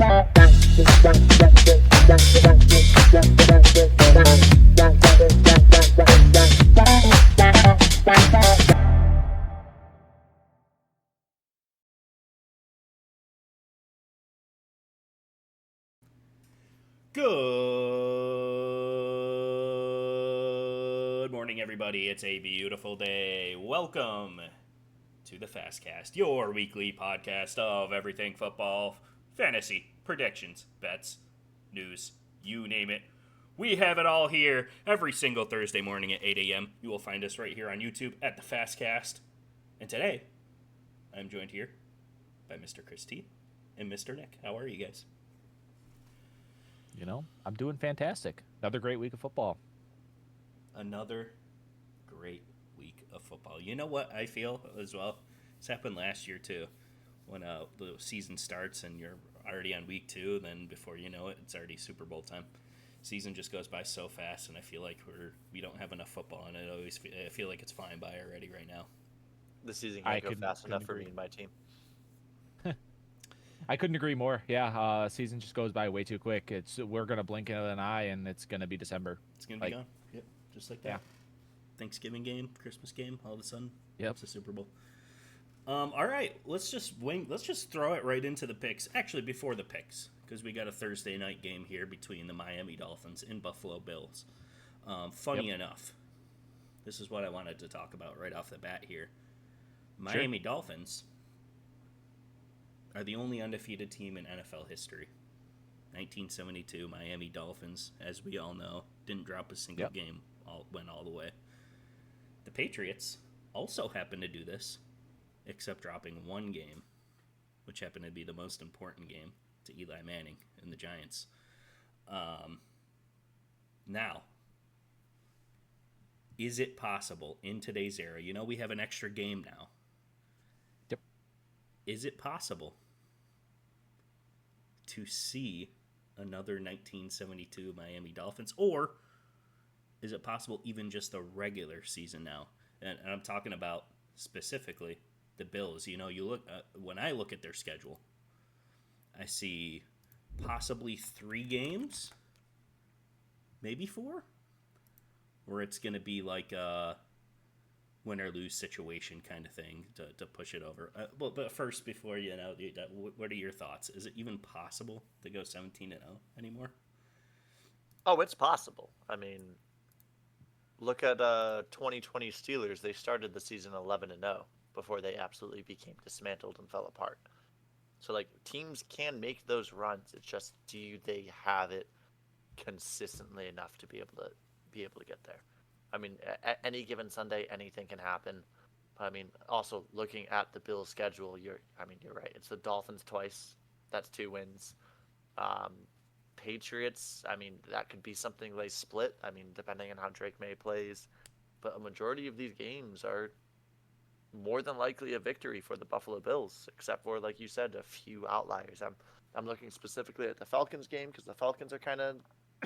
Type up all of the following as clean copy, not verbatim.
Good morning, everybody. It's a beautiful day. Welcome to the Fastcast, your weekly podcast of everything football, fantasy, predictions, bets, news, you name it. We have it all here every single Thursday morning at 8 a.m. You will find us right here on YouTube at the Fastcast. And today, I'm joined here by Mr. Chris T and Mr. Nick. How are you guys? I'm doing fantastic. Another great week of football. Another great week of football. You know what I feel as well? This happened last year too. When the season starts and you're already on week 2, then before you know it, it's already Super Bowl time. Season just goes by so fast, and I feel like we don't have enough football, and I feel like it's flying by already right now. The season can't go fast enough for me and my team. I couldn't agree more. Yeah, season just goes by way too quick. We're gonna blink an eye, and it's gonna be December. It's gonna be gone. Yep, just like that. Yeah. Thanksgiving game, Christmas game, all of a sudden, Yep. It's the Super Bowl. All right, let's just throw it right into the picks. Actually, before the picks, because we got a Thursday night game here between the Miami Dolphins and Buffalo Bills. Funny enough, this is what I wanted to talk about right off the bat here. Miami Dolphins are the only undefeated team in NFL history. 1972 Miami Dolphins, as we all know, didn't drop a single game, went all the way. The Patriots also happened to do this, except dropping one game, which happened to be the most important game to Eli Manning and the Giants. Now, is it possible in today's era? We have an extra game now. Yep. Is it possible to see another 1972 Miami Dolphins, or is it possible even just a regular season now? And I'm talking about specifically the Bills. You look when I look at their schedule, I see possibly 3 games, maybe 4, where it's going to be like a win or lose situation kind of thing to push it over. But first, before what are your thoughts? Is it even possible to go 17-0 anymore? Oh, it's possible. I mean, look at 2020 Steelers. They started the season 11-0 before they absolutely became dismantled and fell apart. So, teams can make those runs. It's just, do they have it consistently enough to be able to get there? I mean, at any given Sunday, anything can happen. I mean, also looking at the Bills' schedule, you're right. It's the Dolphins twice. That's 2 wins. Patriots, I mean, that could be something they split. I mean, depending on how Drake May plays. But a majority of these games are more than likely a victory for the Buffalo Bills, except for, like you said, a few outliers. I'm looking specifically at the Falcons game because the Falcons are kind of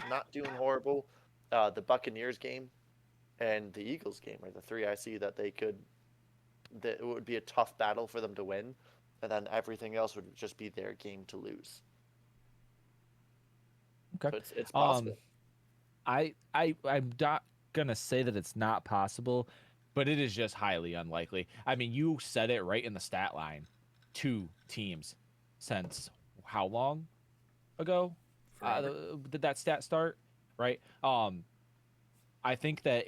not doing horrible. The Buccaneers game and the Eagles game are the 3 I see that it would be a tough battle for them to win, and then everything else would just be their game to lose. Okay. So it's possible. I'm not gonna say that it's not possible, but it is just highly unlikely. I mean, you said it right in the stat line. 2 teams since how long ago did that stat start? Right. I think that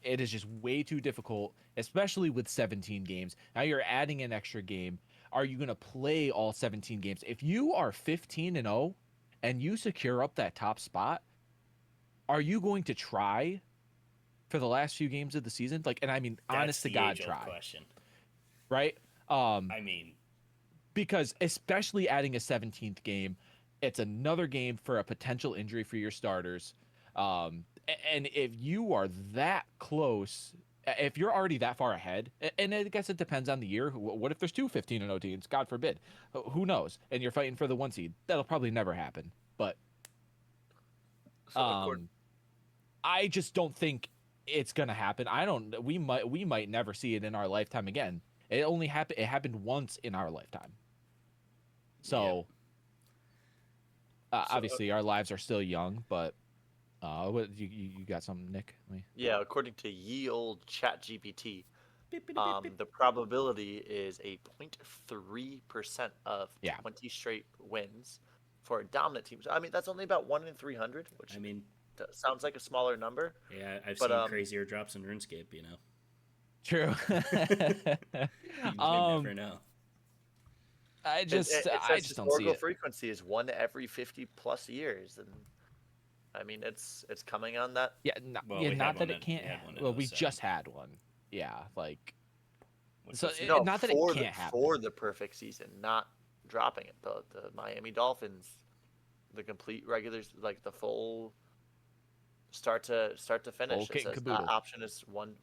it is just way too difficult, especially with 17 games. Now you're adding an extra game. Are you going to play all 17 games? If you are 15-0 and you secure up that top spot, are you going to try for the last few games of the season? And I mean, That's honest to God, try. Question. Right? I mean, because especially adding a 17th game, it's another game for a potential injury for your starters. And if you are that close, if you're already that far ahead, and I guess it depends on the year. What if there's 2 15-0 teams? God forbid. Who knows? And you're fighting for the 1 seed. That'll probably never happen. But I just don't think it's gonna happen. We might never see it in our lifetime again. It happened once in our lifetime. So So Obviously, our lives are still young, but what you got something, Nick? yeah, according to ye old ChatGPT, Beep, beep, beep, beep. the probability is a 0.3% of Yeah. 20 straight wins for a dominant team. So, I mean, that's only about 1 in 300, which I mean, sounds like a smaller number. yeah, I've But seen crazier drops in RuneScape. True. You never know. it I says just don't see historical it. frequency is 1 every 50 plus years, and I mean it's coming on that. Well, we had Not one that in it can't. we had one in Well, we 07, just had one. Yeah, like which so. was It, No, not that it can't happen. for the perfect season, not dropping it. The Miami Dolphins, the complete regulars, like the full start to Full finish. It kit and says that caboodle. option is one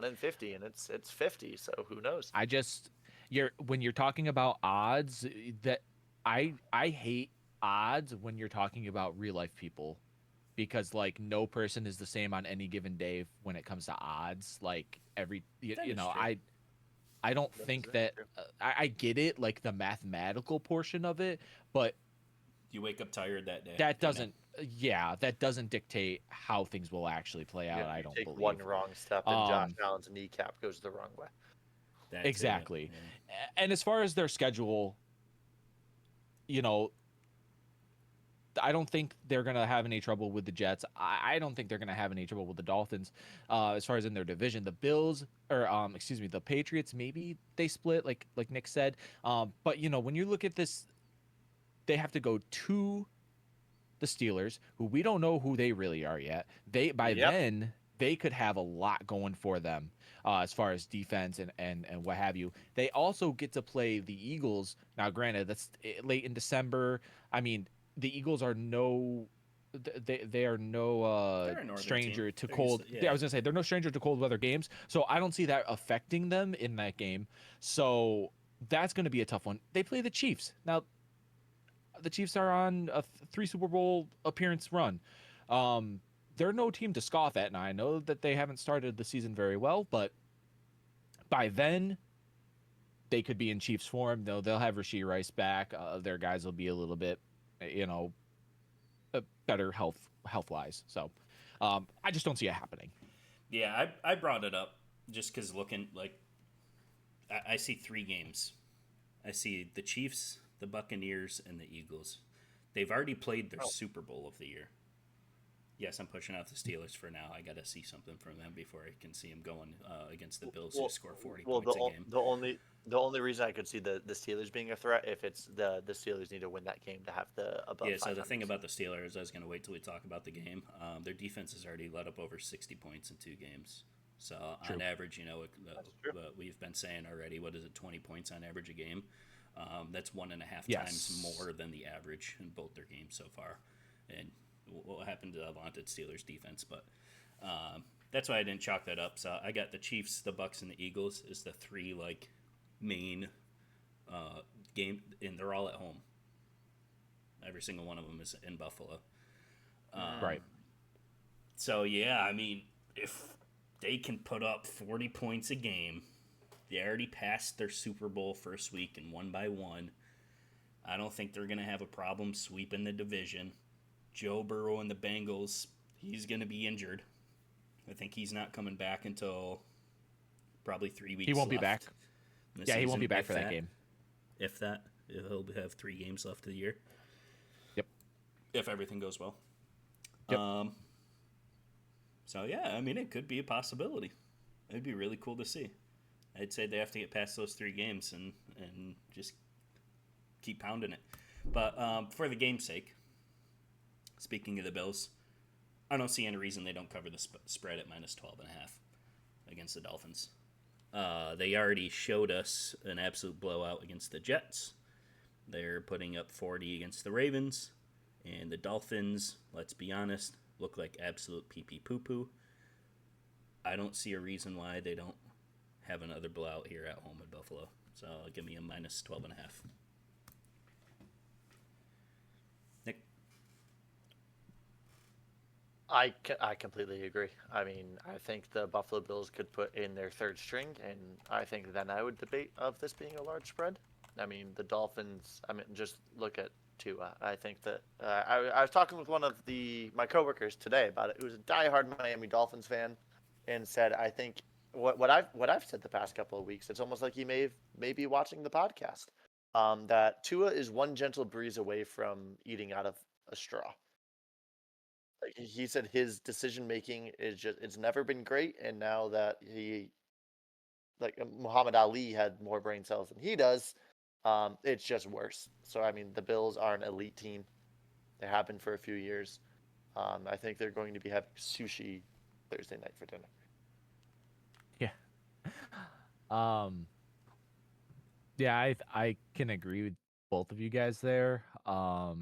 in 50, and it's 50. So who knows? I just when you're talking about odds that I hate odds when you're talking about real life people because like no person is the same on any given day when it comes to odds. Like That you is know true. I don't That is think very that true. I get it like the mathematical portion of it, but You wake up tired that day. that You know. doesn't that doesn't dictate how things will actually play Yeah, out. I you don't take one believe. wrong step, and Josh Um, Allen's kneecap goes the wrong way. That too. exactly. Yeah. And as far as their schedule, you know, I don't think they're gonna have any trouble with the Jets. I don't think they're gonna have any trouble with the Dolphins. As far as in their division, the Bills or excuse me, the Patriots maybe they split like Nick said. But you know when you look at this, they have to go to the Steelers, who we don't know who they really are yet. By Yep. then they could have a lot going for them as far as defense and what have you. They also get to play the Eagles. Now, granted, that's late in December. I mean, the Eagles are they are no They're a northern team. stranger to They're used cold. to, yeah. I was gonna say they're no stranger to cold weather games, so I don't see that affecting them in that game. So that's going to be a tough one. They play the Chiefs now. The Chiefs are on a 3 Super Bowl appearance run. They're no team to scoff at, and I know that they haven't started the season very well, but by then they could be in Chiefs form. They'll have Rashee Rice back. Their guys will be a little bit, you know, better health wise. So I just don't see it happening. Yeah, I brought it up just because looking like I see 3 games. I see the Chiefs, the Buccaneers, and the Eagles. They've already played their Oh. Super Bowl of the year. Yes, I'm pushing out the Steelers for now. I got to see something from them before I can see them going against the Bills who score 40 points a game. The only reason I could see the Steelers being a threat if it's the Steelers need to win that game to have the above. Yeah, so the 500. thing about the Steelers, I was going to wait till we talk about the game. Their defense has already let up over 60 points in 2 games. So True. on average, you know, That's true. we've been saying already, what is it, 20 points on average a game? That's 1.5 Yes. times more than the average in both their games so far. And what happened to the vaunted Steelers defense? But that's why I didn't chalk that up. So I got the Chiefs, the Bucks, and the Eagles as the 3 like main game, and they're all at home. Every single one of them is in Buffalo. Right. So yeah, I mean, if they can put up 40 points a game, they already passed their Super Bowl first week and won by 1. I don't think they're gonna have a problem sweeping the division. Joe Burrow and the Bengals, he's gonna be injured. I think he's not coming back until probably 3 weeks. He won't be left back. in the Yeah, he won't season, be back if for that game. If that, he'll have 3 games left of the year. Yep. If everything goes well. Yep. So yeah, I mean, it could be a possibility. It'd be really cool to see. I'd say they have to get past those 3 games and just keep pounding it. But for the game's sake, speaking of the Bills, I don't see any reason they don't cover the spread at minus 12.5 against the Dolphins. They already showed us an absolute blowout against the Jets. They're putting up 40 against the Ravens. And the Dolphins, let's be honest, look like absolute pee-pee poo-poo. I don't see a reason why they don't have another blowout here at home in Buffalo. So give me a minus 12.5. Nick? I completely agree. I mean, I think the Buffalo Bills could put in their 3rd string, and I think then I would debate of this being a large spread. I mean, the Dolphins, I mean, just look at Tua. I think that I was talking with one of my coworkers today about it. It was a diehard Miami Dolphins fan, and said I think what I've said the past couple of weeks. It's almost like he may be watching the podcast. That Tua is one gentle breeze away from eating out of a straw. Like he said, his decision making is just it's never been great, and now that Muhammad Ali had more brain cells than he does, it's just worse. So I mean, the Bills are an elite team. They have been for a few years. I think they're going to be having sushi Thursday night for dinner. Yeah. Um. Yeah, I can agree with both of you guys there.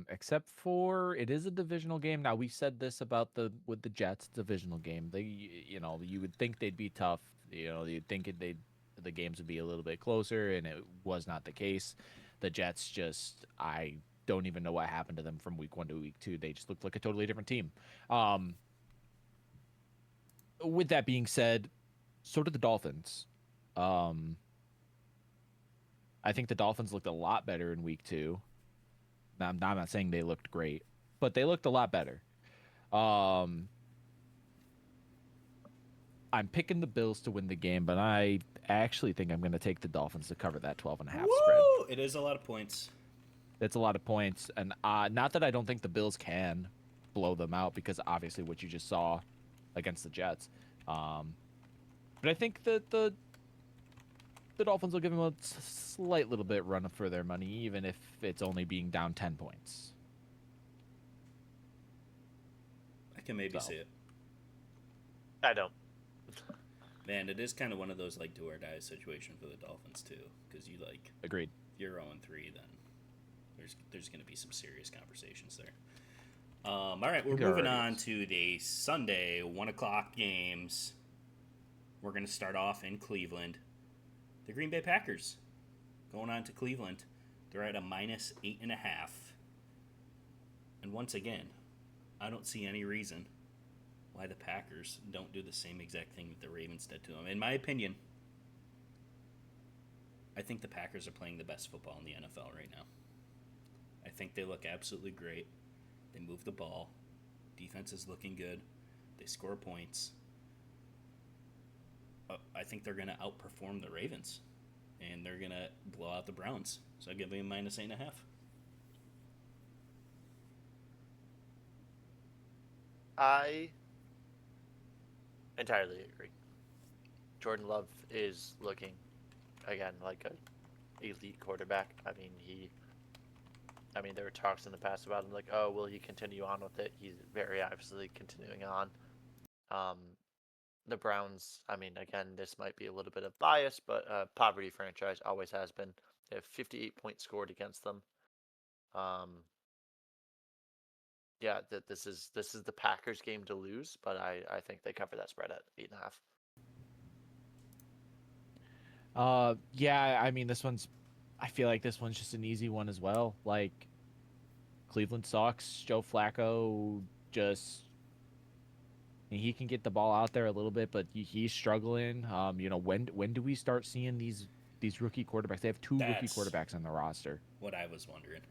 Except for it is a divisional game. Now we said this about the Jets divisional game. You would think they'd be tough. You'd think the games would be a little bit closer, and it was not the case. The Jets just I don't even know what happened to them from week 1 to week 2. They just looked like a totally different team. With that being said, so did the Dolphins. Um, I think the Dolphins looked a lot better in week 2. Now, I'm not saying they looked great, but they looked a lot better. Um, I'm picking the Bills to win the game, but I actually think I'm going to take the Dolphins to cover that 12.5 spread. It is a lot of points. It's a lot of points, and not that I don't think the Bills can blow them out, because obviously what you just saw against the Jets. But I think that the Dolphins will give them a slight little bit run for their money, even if it's only being down 10 points. I can maybe see it. I don't. Man, it is kind of one of those like do or die situation for the Dolphins too, because you like Agreed. if you're 0-3, then there's going to be some serious conversations there. All right, we're moving on to the Sunday 1:00 games. We're going to start off in Cleveland. The Green Bay Packers going on to Cleveland. They're at a -8.5. And once again, I don't see any reason why the Packers don't do the same exact thing that the Ravens did to them. In my opinion, I think the Packers are playing the best football in the NFL right now. I think they look absolutely great. They move the ball. Defense is looking good. They score points. I think they're going to outperform the Ravens, and they're going to blow out the Browns. So I'll give them a -8.5. I entirely agree. Jordan Love is looking again like a elite quarterback. I mean, there were talks in the past about him, like, oh, will he continue on with it? He's very obviously continuing on. The Browns, I mean, again, this might be a little bit of bias, but poverty franchise always has been. They have 58 points scored against them. Yeah, this is the Packers game to lose, but I think they cover that spread at 8.5. Yeah, I mean, I feel like this one's just an easy one as well. Like, Cleveland sucks. Joe Flacco he can get the ball out there a little bit, but he's struggling. When do we start seeing these rookie quarterbacks? They have two rookie quarterbacks on the roster. What I was wondering.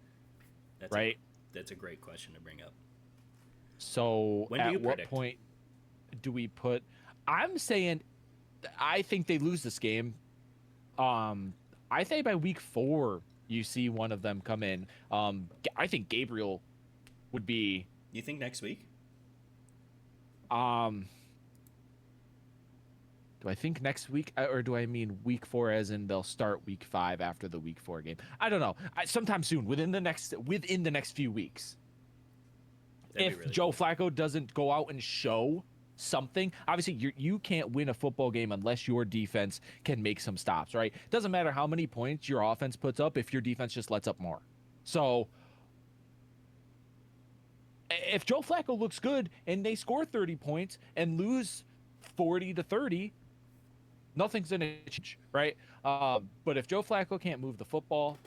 That's a great question to bring up. So at what point do we put? I'm saying, I think they lose this game. I think by week 4 you see one of them come in. I think Gabriel would be. You think next week? Do I think next week, or do I mean week 4 as in they'll start week 5 after the week 4 game? I don't know. Sometime soon, within the next few weeks. If really Joe Flacco doesn't go out and show something, obviously you can't win a football game unless your defense can make some stops, right? Doesn't matter how many points your offense puts up if your defense just lets up more. So if Joe Flacco looks good and they score 30 points and lose 40-30, nothing's going to change, right? But if Joe Flacco can't move the football,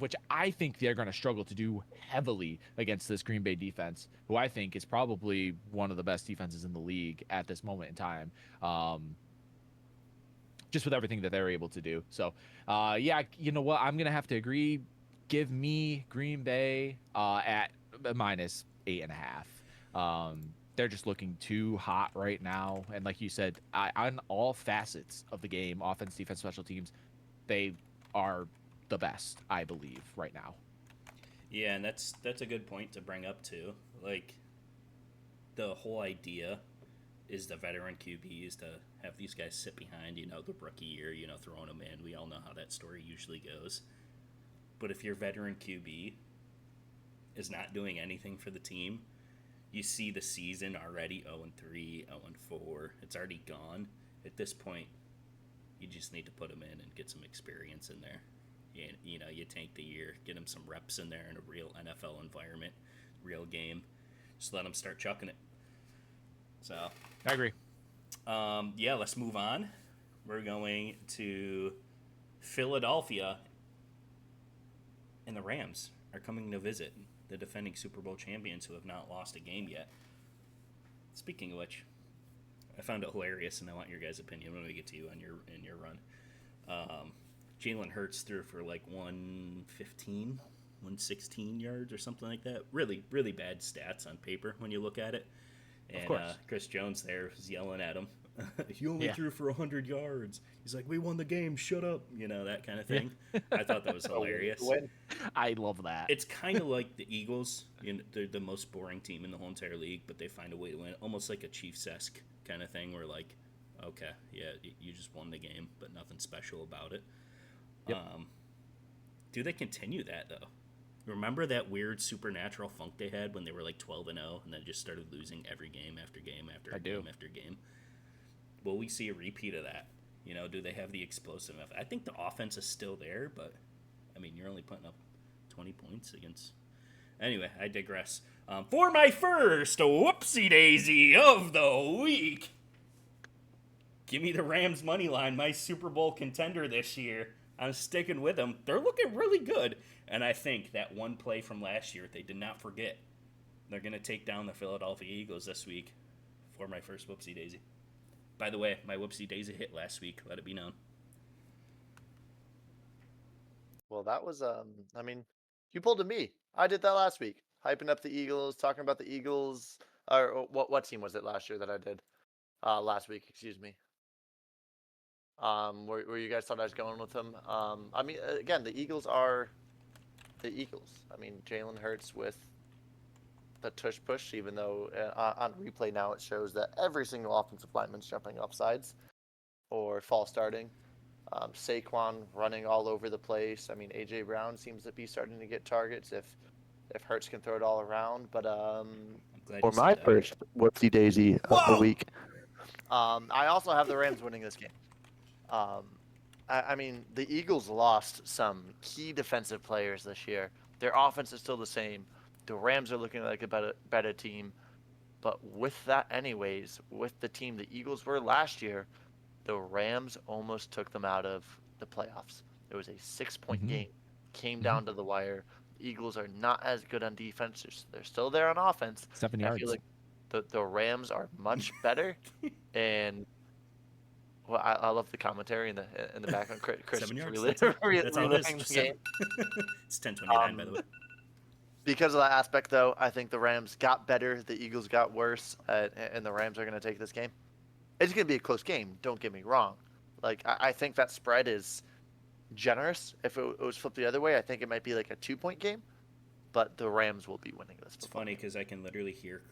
which I think they're going to struggle to do heavily against this Green Bay defense, who I think is probably one of the best defenses in the league at this moment in time, just with everything that they're able to do. So, yeah, you know what? I'm going to have to agree. give me Green Bay at minus 8.5. They're just looking too hot right now, and like you said, on all facets of the game, offense, defense, special teams, they are the best, I believe, right now. Yeah, and that's a good point to bring up too. Like the whole idea is the veteran QBs to have these guys sit behind, the rookie year, throwing them in. We all know how that story usually goes. But if your veteran QB is not doing anything for the team, you see the season already 0-3, 0-4. It's already gone. At this point, you just need to put them in and get some experience in there. You tank the year, get them some reps in there in a real NFL environment, real game. Just let them start chucking it. So I agree. Yeah, let's move on. We're going to Philadelphia, and the Rams are coming to visit the defending Super Bowl champions who have not lost a game yet. Speaking of which, I found it hilarious, and I want your guys' opinion when we get to you on your run. Jalen Hurts threw for like 115, 116 yards or something like that. Really, really bad stats on paper when you look at it. And Chris Jones there was yelling at him. He only threw for 100 yards. He's like, we won the game, shut up. That kind of thing. I thought that was hilarious. I love that. It's kind of like the Eagles. They're the most boring team in the whole entire league, but they find a way to win. Almost like a Chiefs-esque kind of thing where, like, okay, yeah, you just won the game, but nothing special about it. Yep. Do they continue that, though? Remember that weird supernatural funk they had when they were like 12-0 and then just started losing every game after game after game after game? Will we see a repeat of that? Do they have the explosive? I think the offense is still there, but I mean, you're only putting up 20 points against. Anyway, I digress. For my first whoopsie daisy of the week, give me the Rams money line, my Super Bowl contender this year. I'm sticking with them. They're looking really good. And I think that one play from last year, they did not forget. They're going to take down the Philadelphia Eagles this week for my first whoopsie daisy. By the way, my whoopsie daisy hit last week. Let it be known. Well, that was, I mean, you pulled a me. I did that last week. Hyping up the Eagles, talking about the Eagles. Or what team was it last year that I did? Last week, excuse me. Where you guys thought I was going with them. I mean, again, the Eagles are the Eagles. I mean, Jalen Hurts with the tush push, even though on replay now it shows that every single offensive lineman's jumping off sides or false starting. Saquon running all over the place. I mean, A.J. Brown seems to be starting to get targets if Hurts can throw it all around. But for my first whoopsie daisy of the week, I also have the Rams winning this game. I mean, the Eagles lost some key defensive players this year. Their offense is still the same. The Rams are looking like a better team. But with that anyways, with the team the Eagles were last year, the Rams almost took them out of the playoffs. It was a 6-point game. Came down to the wire. The Eagles are not as good on defense. They're still there on offense. 7 yards. I feel like the Rams are much better. And well, I love the commentary in the background. Chris 7 yards. That's all it is. the game. It's 10:29, by the way. Because of that aspect, though, I think the Rams got better. The Eagles got worse, and the Rams are going to take this game. It's going to be a close game. Don't get me wrong. Like I think that spread is generous. If it was flipped the other way, I think it might be like a 2-point game. But the Rams will be winning this. It's funny because I can literally hear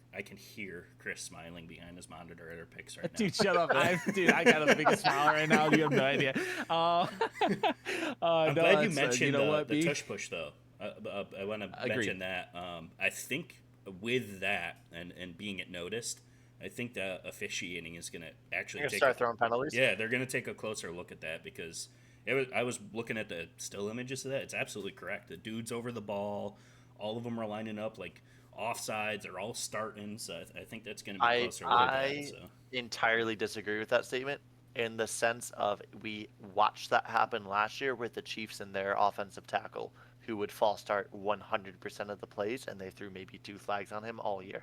Chris smiling behind his monitor at our picks right now. Dude, shut up! I got a big smile right now. You have no idea. I'm glad you mentioned the tush push though. I want to mention that. I think with that and being it noticed, I think the officiating is going to actually start throwing penalties. Yeah, they're going to take a closer look at that because I was looking at the still images of that. It's absolutely correct. The dude's over the ball. All of them are lining up like offsides. They're all starting. So I think that's going to be closer look at that. So. Entirely disagree with that statement in the sense of we watched that happen last year with the Chiefs and their offensive tackle who would false start 100% of the plays, and they threw maybe 2 flags on him all year.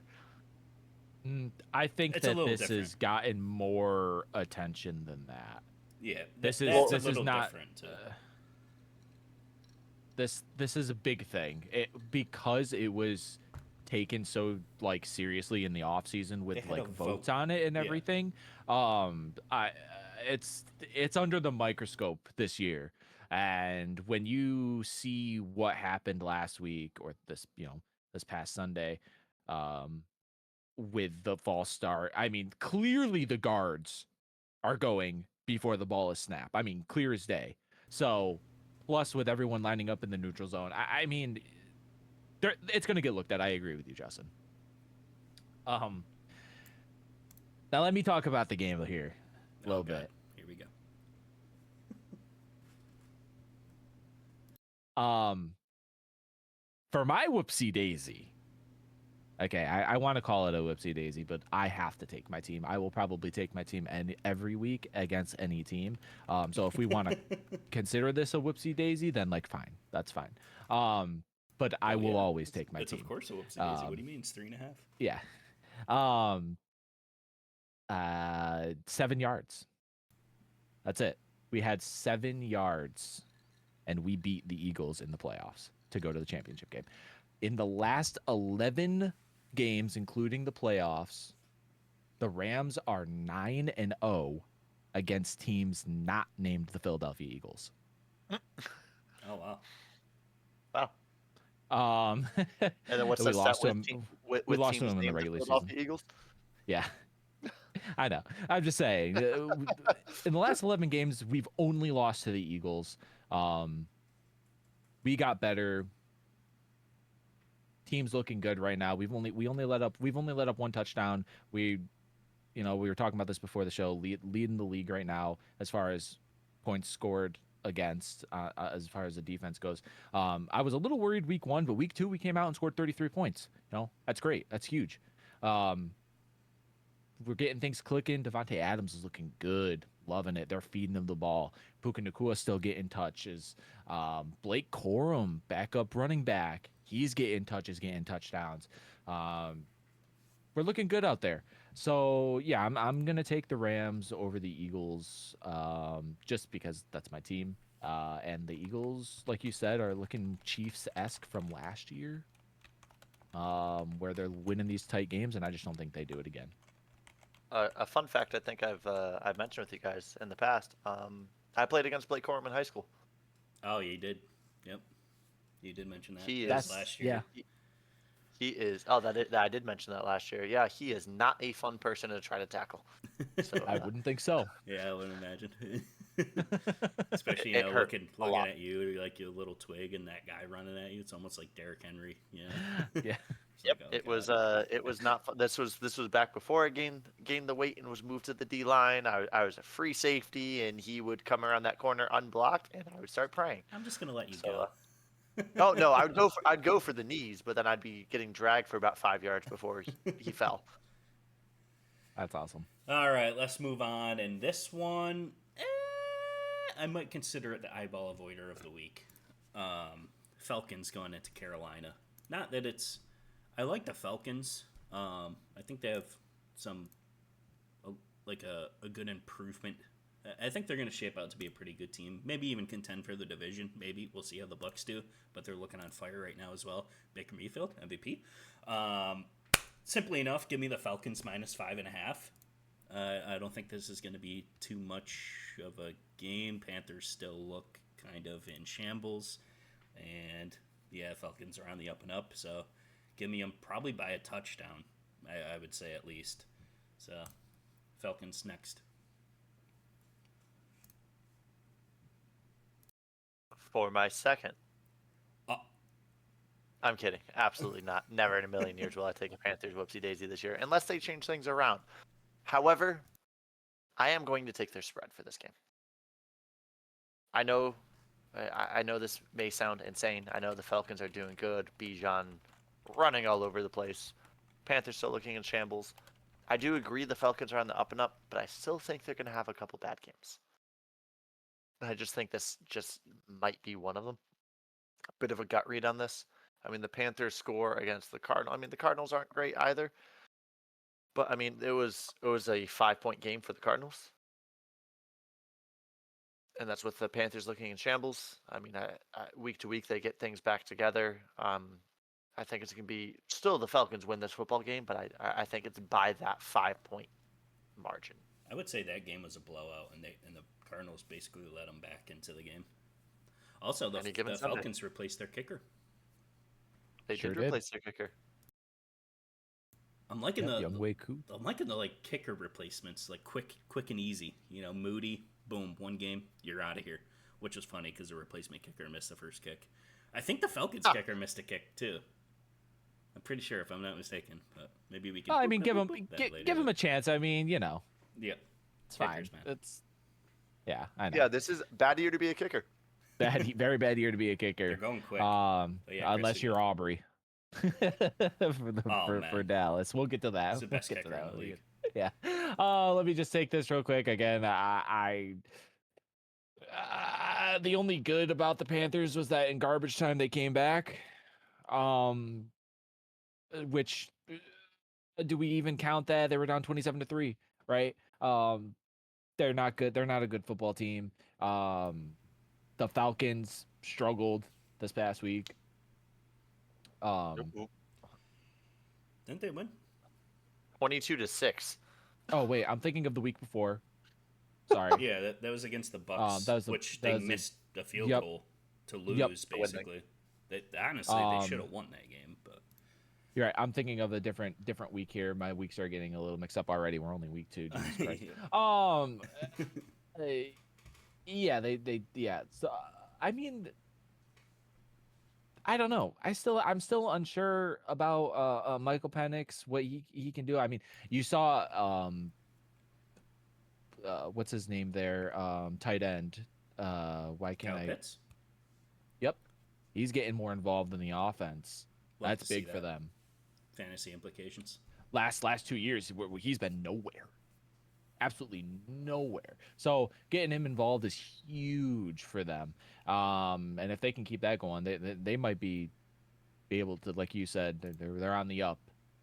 I think that this has gotten more attention than that. Yeah, this is not different. this is a big thing. Because it was taken so like seriously in the off season They with had a like votes vote. on it and Yeah. everything. I it's under the microscope this year. And when you see what happened last week or this past Sunday, um, with the false start, I mean, clearly the guards are going before the ball is snapped. I mean, clear as day. So, plus with everyone lining up in the neutral zone, I mean, it's going to get looked at. I agree with you, Justin. Um, Now let me talk about the game here a Oh little God. bit. Here we go. For my whoopsie daisy. Okay, I want to call it a whoopsie daisy, but I have to take my team. I will probably take my team every week against any team. So if we want to consider this a whoopsie daisy, then like fine, that's fine. But I Oh will yeah. always take my It's of team. course a whoopsie daisy. What do you mean? It's 3.5? Yeah. Um, 7 yards. That's it. We had 7 yards, and we beat the Eagles in the playoffs to go to the championship game. In the last 11 games, including the playoffs, the Rams are 9-0 against teams not named the Philadelphia Eagles. Oh wow. Wow. Um, And then what's we that stat lost to them. We with lost to teams them in the named the regular season. Philadelphia Eagles? Yeah, I know. I'm just saying. In the last 11 games, we've only lost to the Eagles. Um, we got better. Team's looking good right now. We only let up one touchdown. We were talking about this before the show, leading the league right now as far as points scored against, as far as the defense goes. I was a little worried week 1, but week 2 we came out and scored 33 points. That's great. That's huge. We're getting things clicking. Devontae Adams is looking good. Loving it. They're feeding him the ball. Puka Nakua still getting touches. Blake Corum, backup running back. He's getting touches, getting touchdowns. We're looking good out there. So yeah, I'm gonna take the Rams over the Eagles, just because that's my team. And the Eagles, like you said, are looking Chiefs-esque from last year, where they're winning these tight games, and I just don't think they do it again. A fun fact I think I've mentioned with you guys in the past. I played against Blake Corum in high school. Oh, you did. Yep. You did mention that. He That was is That's last year. yeah. he is. Oh, I did mention that last year. Yeah, he is not a fun person to try to tackle. So I wouldn't think so. Yeah, I would imagine. Especially, it hurt looking a lot. at you like your little twig and that guy running at you. It's almost like Derrick Henry. Yeah. Yeah. It's Yep, like, oh it was not fun. This was back before I gained the weight and was moved to the D line. I was a free safety, and he would come around that corner unblocked, and I would start praying. I'm just gonna let you So, go. oh no, I'd go for the knees, but then I'd be getting dragged for about 5 yards before he fell. That's awesome. All right, let's move on. And this one, I might consider it the eyeball avoider of the week. Falcons going into Carolina. Not that it's. I like the Falcons. I think they have some, like a good improvement. I think they're going to shape out to be a pretty good team. Maybe even contend for the division. Maybe we'll see how the Bucks do. But they're looking on fire right now as well. Baker Mayfield MVP. Simply enough, give me the Falcons minus 5.5. I don't think this is going to be too much of a game. Panthers still look kind of in shambles. And yeah, Falcons are on the up and up. So give me them probably by a touchdown, I would say at least. So Falcons next. For my second, Oh, I'm kidding. Absolutely not. Never in a million years will I take a Panthers whoopsie daisy this year, unless they change things around. However, I am going to take their spread for this game. I know, I know this may sound insane. I know the Falcons are doing good. Bijan running all over the place. Panthers still looking in shambles. I do agree the Falcons are on the up and up, but I still think they're going to have a couple bad games. I just think this just might be one of them. A bit of a gut read on this. I mean, the Panthers score against the Cardinals. I mean, the Cardinals aren't great either. But I mean, it was a 5-point game for the Cardinals. and that's with the Panthers looking in shambles. I mean, week to week they get things back together. I think it's going to be still the Falcons win this football game, but I think it's by that 5-point margin. I would say that game was a blowout, and the Cardinals basically let them back into the game. Also, the Falcons replaced their kicker. They did replace their kicker. I'm liking the like kicker replacements, like quick and easy. You know, Moody, boom, one game, you're out of here. Which was funny because the replacement kicker missed the first kick. I think the Falcons kicker missed a kick too. I'm pretty sure, if I'm not mistaken, but maybe we can. I mean, give him a chance. I mean, you know. Yeah, it's fine. It's I know. Yeah, this is bad year to be a kicker. Very bad year to be a kicker. They're going quick. Unless you're Aubrey. for Dallas. We'll get to that. He's the best kicker in the league. Yeah. Let me just take this real quick. Again, the only good about the Panthers was that in garbage time they came back. Which do we even count that? They were down 27-3, right? They're not good. They're not a good football team. The Falcons struggled this past week. Didn't they win? 22-6. Oh wait, I'm thinking of the week before. Sorry. Yeah, that was against the Bucks, they missed a field goal to lose, basically. Honestly, they should have won that game, but you're right. I'm thinking of a different week here. My weeks are getting a little mixed up already. We're only week 2. Jesus Christ. Yeah. So I mean, I don't know. I'm still unsure about Michael Penix, what he can do. I mean, you saw what's his name there? Tight end. Why can't Kyle Pitts? Yep. He's getting more involved in the offense. Love That's big for them. Fantasy implications. Last 2 years, he's been nowhere. Absolutely nowhere. So getting him involved is huge for them. And if they can keep that going, they might be able to, like you said, they're on the up.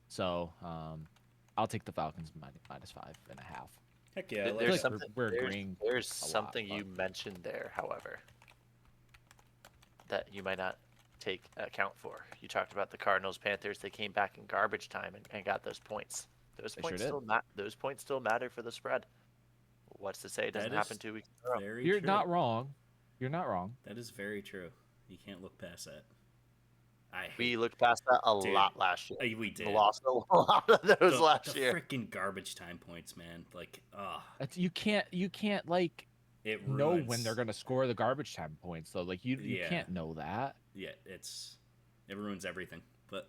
So I'll take the Falcons -5.5. Heck yeah. There's something you mentioned there, however, that you might not take account for. You talked about the Cardinals, Panthers. They came back in garbage time and got those points. Those points still matter for the spread. What's to say it doesn't happen 2 weeks in a row? You're not wrong. You're not wrong. That is very true. You can't look past that. We looked past that a lot last year. We did. We lost a lot of those last year. Freaking garbage time points, man. Like, you can't like know when they're gonna score the garbage time points. So like you can't know that. Yeah, it ruins everything. But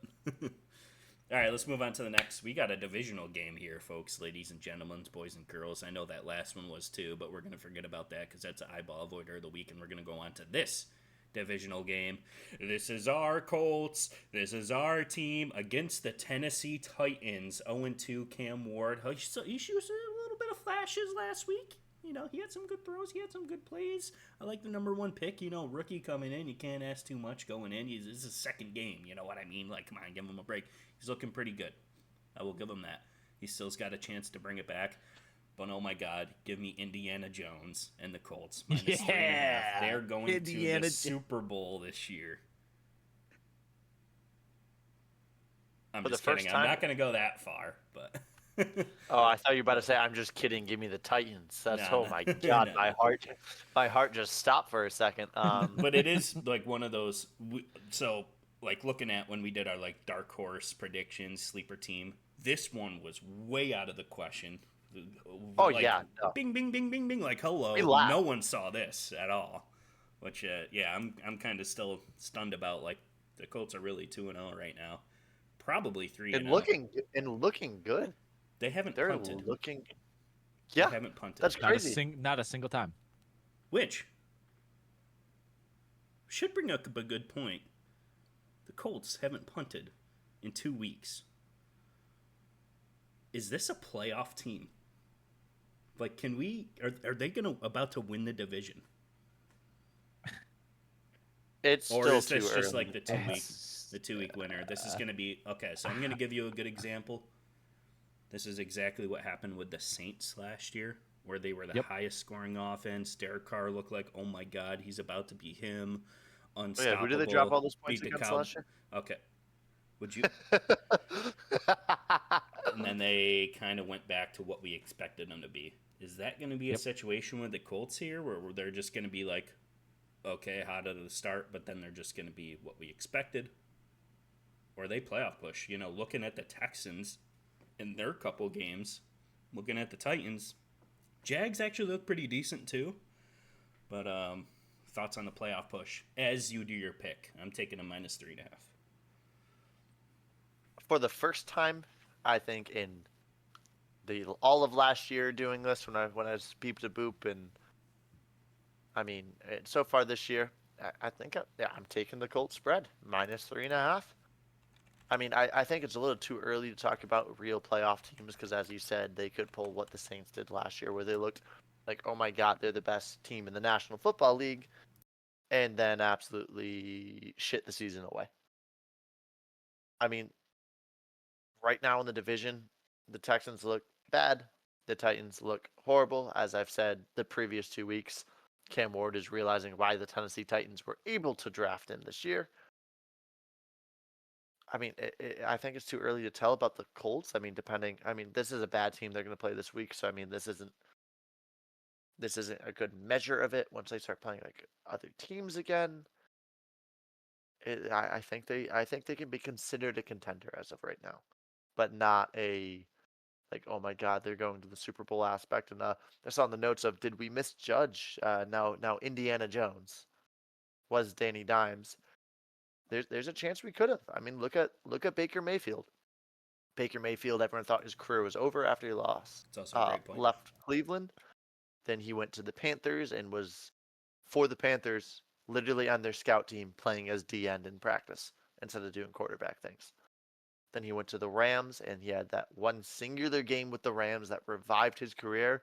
all right, let's move on to the next. We got a divisional game here, folks, ladies and gentlemen, boys and girls. I know that last one was too, but we're gonna forget about that because that's an eyeball avoider of the week, and we're gonna go on to this divisional game. This is our Colts. This is our team against the Tennessee Titans. 0-2 Cam Ward. He showed a little bit of flashes last week. You know, he had some good throws. He had some good plays. I like the number 1 pick. You know, rookie coming in. You can't ask too much going in. This is his second game. You know what I mean? Like, come on, give him a break. He's looking pretty good. I will give him that. He still's got a chance to bring it back. But, oh, my God, give me Indiana Jones and the Colts. -3.5. They're going to the Super Bowl this year. I'm just kidding. I'm not going to go that far, but... Oh, I thought you were about to say, I'm just kidding, give me the Titans. My God, my heart just stopped for a second. But it is like one of those, so like looking at when we did our like dark horse predictions, sleeper team, this one was way out of the question. Oh, like, yeah. No. Bing, bing, bing, bing, bing, like hello. No one saw this at all. Which, I'm kind of still stunned about, like, the Colts are really 2-0 right now. Probably 3-0. And looking good. They haven't punted. Yeah, they haven't punted. That's crazy. Not a single time. Which should bring up a good point. The Colts haven't punted in 2 weeks. Is this a playoff team? Like, can we? Are they about to win the division? It's or still is this too just early. like the 2 week winner? This is going to be okay. So I'm going to give you a good example. This is exactly what happened with the Saints last year, where they were the Yep. highest scoring offense. Derek Carr looked like, oh my God, he's about to be him. Oh, yeah, who did they drop Unstoppable. all those points Beat the against cow. last year? Okay. Would you? And then they kind of went back to what we expected them to be. Is that going to be a Yep. situation with the Colts here where they're just going to be like, okay, hot out of the start, but then they're just going to be what we expected? Or they playoff push? Looking at the Texans in their couple games, looking at the Titans, Jags actually look pretty decent too. But thoughts on the playoff push as you do your pick? I'm taking a -3.5. For the first time, I think in all of last year doing this when I was beep to boop, and I mean so far this year, I think I'm taking the Colts spread -3.5. I mean, I think it's a little too early to talk about real playoff teams because, as you said, they could pull what the Saints did last year, where they looked like, oh my God, they're the best team in the National Football League, and then absolutely shit the season away. I mean, right now in the division, the Texans look bad. The Titans look horrible. As I've said the previous 2 weeks, Cam Ward is realizing why the Tennessee Titans were able to draft him this year. I mean, I think it's too early to tell about the Colts. I mean, this is a bad team they're going to play this week, so I mean, this isn't a good measure of it. Once they start playing like other teams again, I think they can be considered a contender as of right now, but not a like, oh my God, they're going to the Super Bowl aspect. And I saw in the notes of, did we misjudge? Now Indiana Jones was Danny Dimes. There's a chance we could have. I mean, look at Baker Mayfield. Baker Mayfield, everyone thought his career was over after he It's also a great point. left Cleveland. Then he went to the Panthers and was for the Panthers, literally on their scout team, playing as D end in practice instead of doing quarterback things. Then he went to the Rams and he had that one singular game with the Rams that revived his career.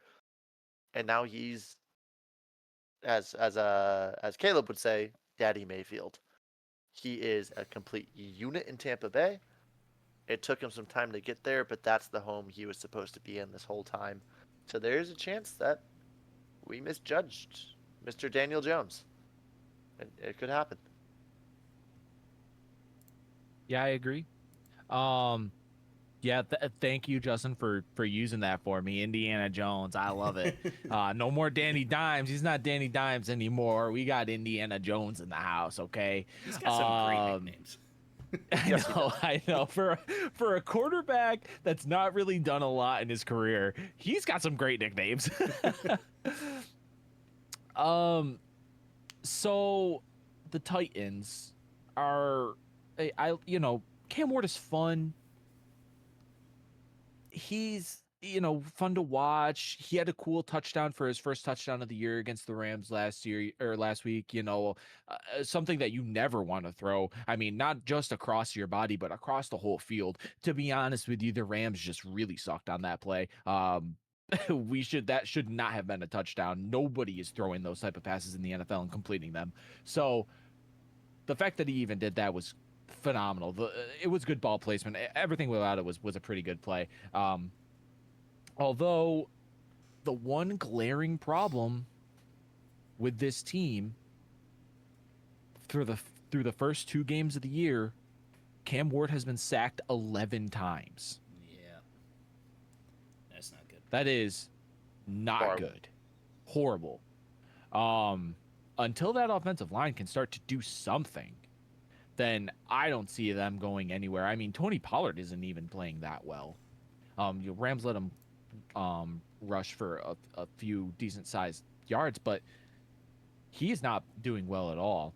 And now he's as Caleb would say, Daddy Mayfield. He is a complete unit in Tampa Bay. It took him some time to get there, but that's the home he was supposed to be in this whole time. So there's a chance that we misjudged Mr. Daniel Jones. And it could happen. Yeah, I agree. Yeah, thank you, Justin, for using that for me. Indiana Jones, I love it. No more Danny Dimes. He's not Danny Dimes anymore. We got Indiana Jones in the house. Okay. He's got some great nicknames. Yes, he does. I know. For a quarterback that's not really done a lot in his career, he's got some great nicknames. So the Titans are, Cam Ward is fun. He's fun to watch. He had a cool touchdown for his first touchdown of the year against the Rams last week. Something that you never want to throw. I mean, not just across your body, but across the whole field. To be honest with you, the Rams just really sucked on that play. That should not have been a touchdown. Nobody is throwing those type of passes in the NFL and completing them. So the fact that he even did that was phenomenal. It was good ball placement. Everything about it was a pretty good play. Although the one glaring problem with this team through the first 2 games of the year, Cam Ward has been sacked 11 times. Yeah. That's not good. That is not Horrible. good. Horrible. Until that offensive line can start to do something, then I don't see them going anywhere. I mean, Tony Pollard isn't even playing that well. Rams let him rush for a few decent sized yards, but he is not doing well at all,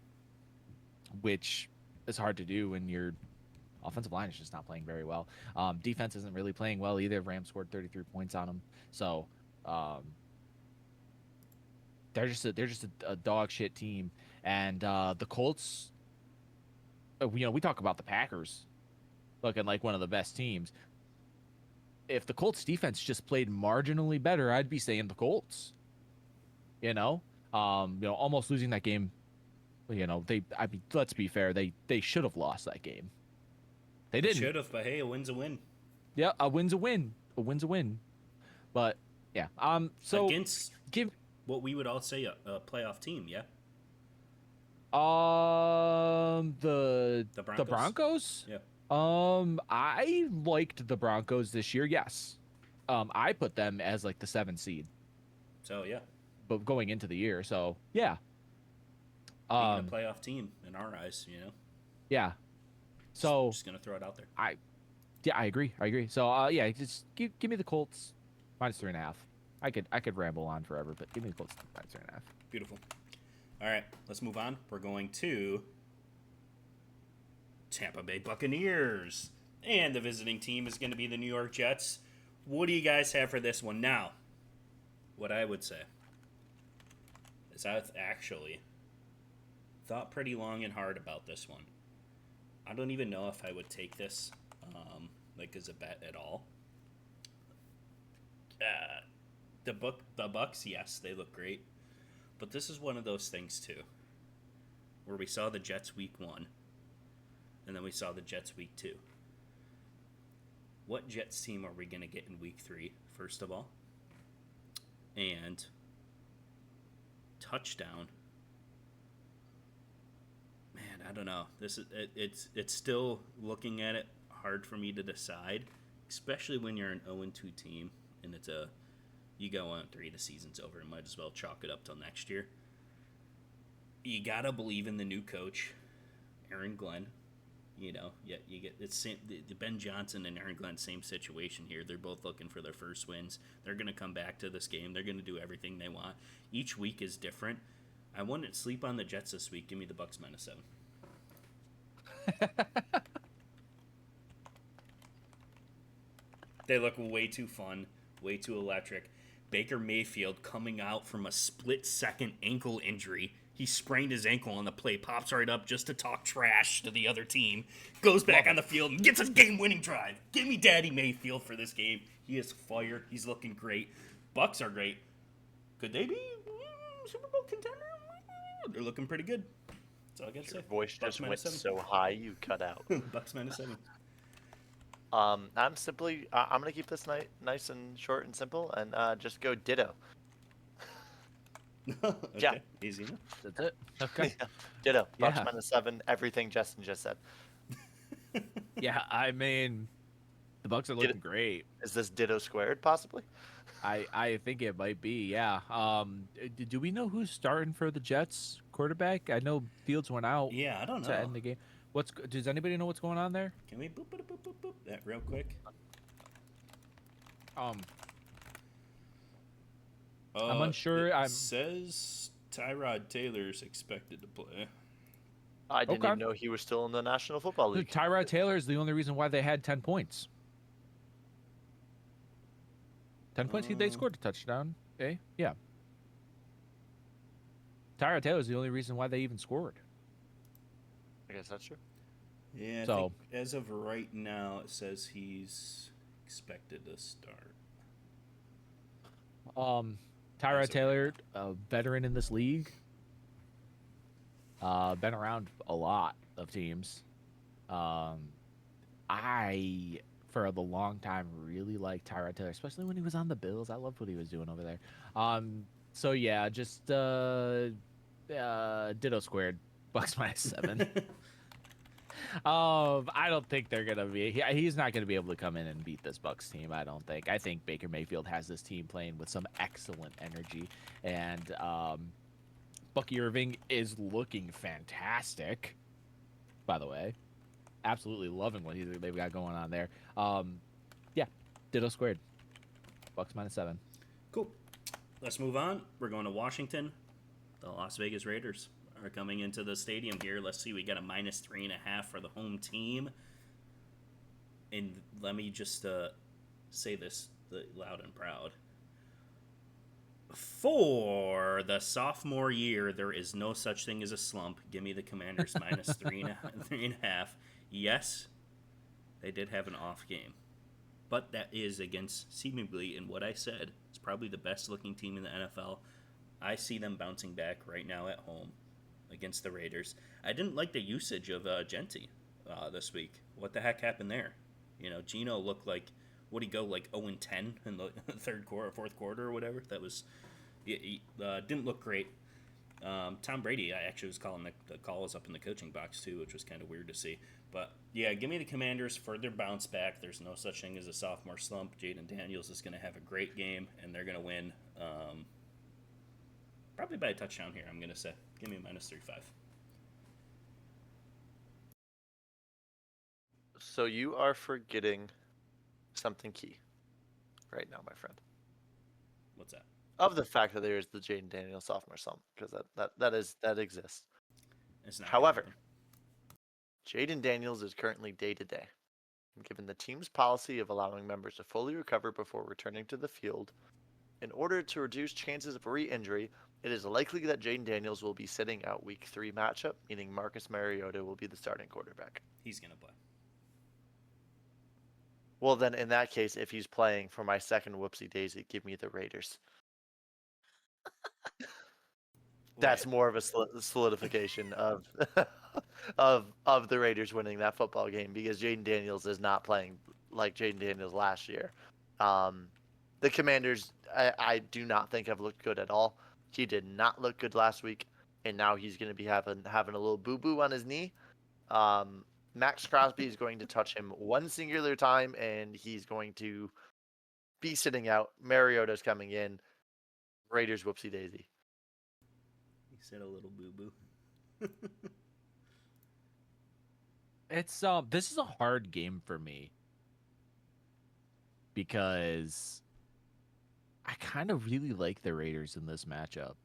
which is hard to do when your offensive line is just not playing very well. Defense isn't really playing well either. Rams scored 33 points on them, so they're just a dog shit team. And the Colts, we talk about the Packers looking like one of the best teams. If the Colts defense just played marginally better, I'd be saying the Colts. Almost losing that game. Let's be fair. They should have lost that game. They didn't. Should have, but hey, a win's a win. Yeah, a win's a win. A win's a win. But Yeah. So Against give what we would all say a playoff team, yeah? the The Broncos? Broncos. Yeah. I liked the Broncos this year. Yes. I put them as like the 7th seed, So, yeah, but going into the year. So yeah. being a Um. playoff team in our eyes, Yeah. Just, So just going to throw it out there. I yeah I agree. I agree. So yeah, just give me the Colts -3.5. I could ramble on forever, but give me the Colts -3.5. Beautiful. All right, let's move on. We're going to Tampa Bay Buccaneers. And the visiting team is going to be the New York Jets. What do you guys have for this one? Now, what I would say is I've actually thought pretty long and hard about this one. I don't even know if I would take this like as a bet at all. The Bucks, yes, they look great. But this is one of those things too, where we saw the Jets week 1, and then we saw the Jets week 2. What Jets team are we going to get in week 3, first of all? And touchdown. Man, I don't know. This is it's still, looking at it, hard for me to decide, especially when you're an 0-2 team and you go on 3, the season's over, and might as well chalk it up till next year. You gotta believe in the new coach, Aaron Glenn. You get the Ben Johnson and Aaron Glenn, same situation here. They're both looking for their first wins. They're gonna come back to this game. They're gonna do everything they want. Each week is different. I wouldn't sleep on the Jets this week. Give me the Bucks -7. They look way too fun, way too electric. Baker Mayfield coming out from a split-second ankle injury. He sprained his ankle on the play, pops right up just to talk trash to the other team, goes back on the field and gets a game-winning drive. Give me Daddy Mayfield for this game. He is fire. He's looking great. Bucks are great. Could they be Super Bowl contender? They're looking pretty good. That's all I got to say. Your voice Bucks just went -7. so high you cut out. Bucks -7. I'm gonna keep this nice and short and simple, and just go ditto. Okay, Yeah. easy enough. That's it. Okay. Yeah, ditto. Bucks Yeah. -7. Everything Justin just said. Yeah. I mean, the Bucks are looking great. Is this ditto squared possibly? I think it might be. Yeah. Do we know who's starting for the Jets quarterback? I know Fields went out Yeah, I don't to know. end the game. Does anybody know what's going on there? Can we boop, boop, boop, boop, boop that real quick? I'm unsure. It says Tyrod Taylor's expected to play. I didn't Okay. even know he was still in the National Football League. Tyrod Taylor is the only reason why they had 10 points. 10 points. They scored a touchdown. Eh? Yeah. Tyrod Taylor is the only reason why they even scored. I guess that's true. Yeah, I So- think as of right now, it says he's expected to start. Tyrod That's Taylor, a veteran in this league. Been around a lot of teams. I, for the long time, really liked Tyrod Taylor, especially when he was on the Bills. I loved what he was doing over there. So yeah, just ditto squared. Bucks -7. I don't think they're gonna be. He's not gonna be able to come in and beat this Bucks team. I don't think. I think Baker Mayfield has this team playing with some excellent energy, and Bucky Irving is looking fantastic. By the way, absolutely loving what they've got going on there. Yeah, ditto squared. Bucks -7. Cool. Let's move on. We're going to Washington. The Las Vegas Raiders are coming into the stadium here. Let's see. We got a -3.5 for the home team. And let me just say this loud and proud. For the sophomore year, there is no such thing as a slump. Give me the Commanders -3.5. Yes, they did have an off game. But that is against, seemingly, in what I said, it's probably the best looking team in the NFL. I see them bouncing back right now at home against the Raiders. I didn't like the usage of Genti this week. What the heck happened there? Geno looked like What did he go like 0-10 in the third quarter, fourth quarter, or whatever? That was he didn't look great. Tom Brady, I actually was calling the calls up in the coaching box too, which was kind of weird to see. But yeah, give me the Commanders for their bounce back. There's no such thing as a sophomore slump. Jaden Daniels is going to have a great game, and they're going to win. Probably by a touchdown here, I'm going to say. Give me -3.5. So you are forgetting something key right now, my friend. What's that? Of the fact that there is the Jaden Daniels sophomore slump, because that exists. It's not gonna However, happen. Jaden Daniels is currently day to day. Given the team's policy of allowing members to fully recover before returning to the field, in order to reduce chances of re-injury, it is likely that Jaden Daniels will be sitting out Week 3 matchup, meaning Marcus Mariota will be the starting quarterback. He's gonna play. Well, then in that case, if he's playing for my second whoopsie daisy, give me the Raiders. That's more of a solidification of of the Raiders winning that football game because Jaden Daniels is not playing like Jaden Daniels last year. The Commanders, I do not think have looked good at all. He did not look good last week, and now he's going to be having a little boo boo on his knee. Max Crosby is going to touch him one singular time, and he's going to be sitting out. Mariota's coming in. Raiders whoopsie daisy. He said a little boo boo. It's this is a hard game for me because I kind of really like the Raiders in this matchup.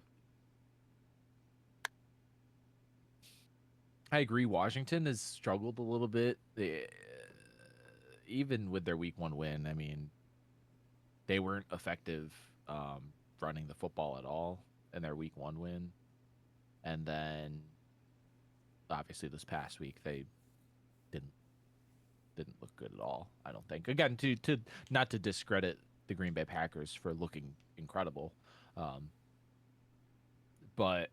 I agree. Washington has struggled a little bit, even with their Week 1 win. I mean, they weren't effective running the football at all in their Week 1 win, and then obviously this past week they didn't look good at all. I don't think. Again, to not to discredit the Green Bay Packers for looking incredible, but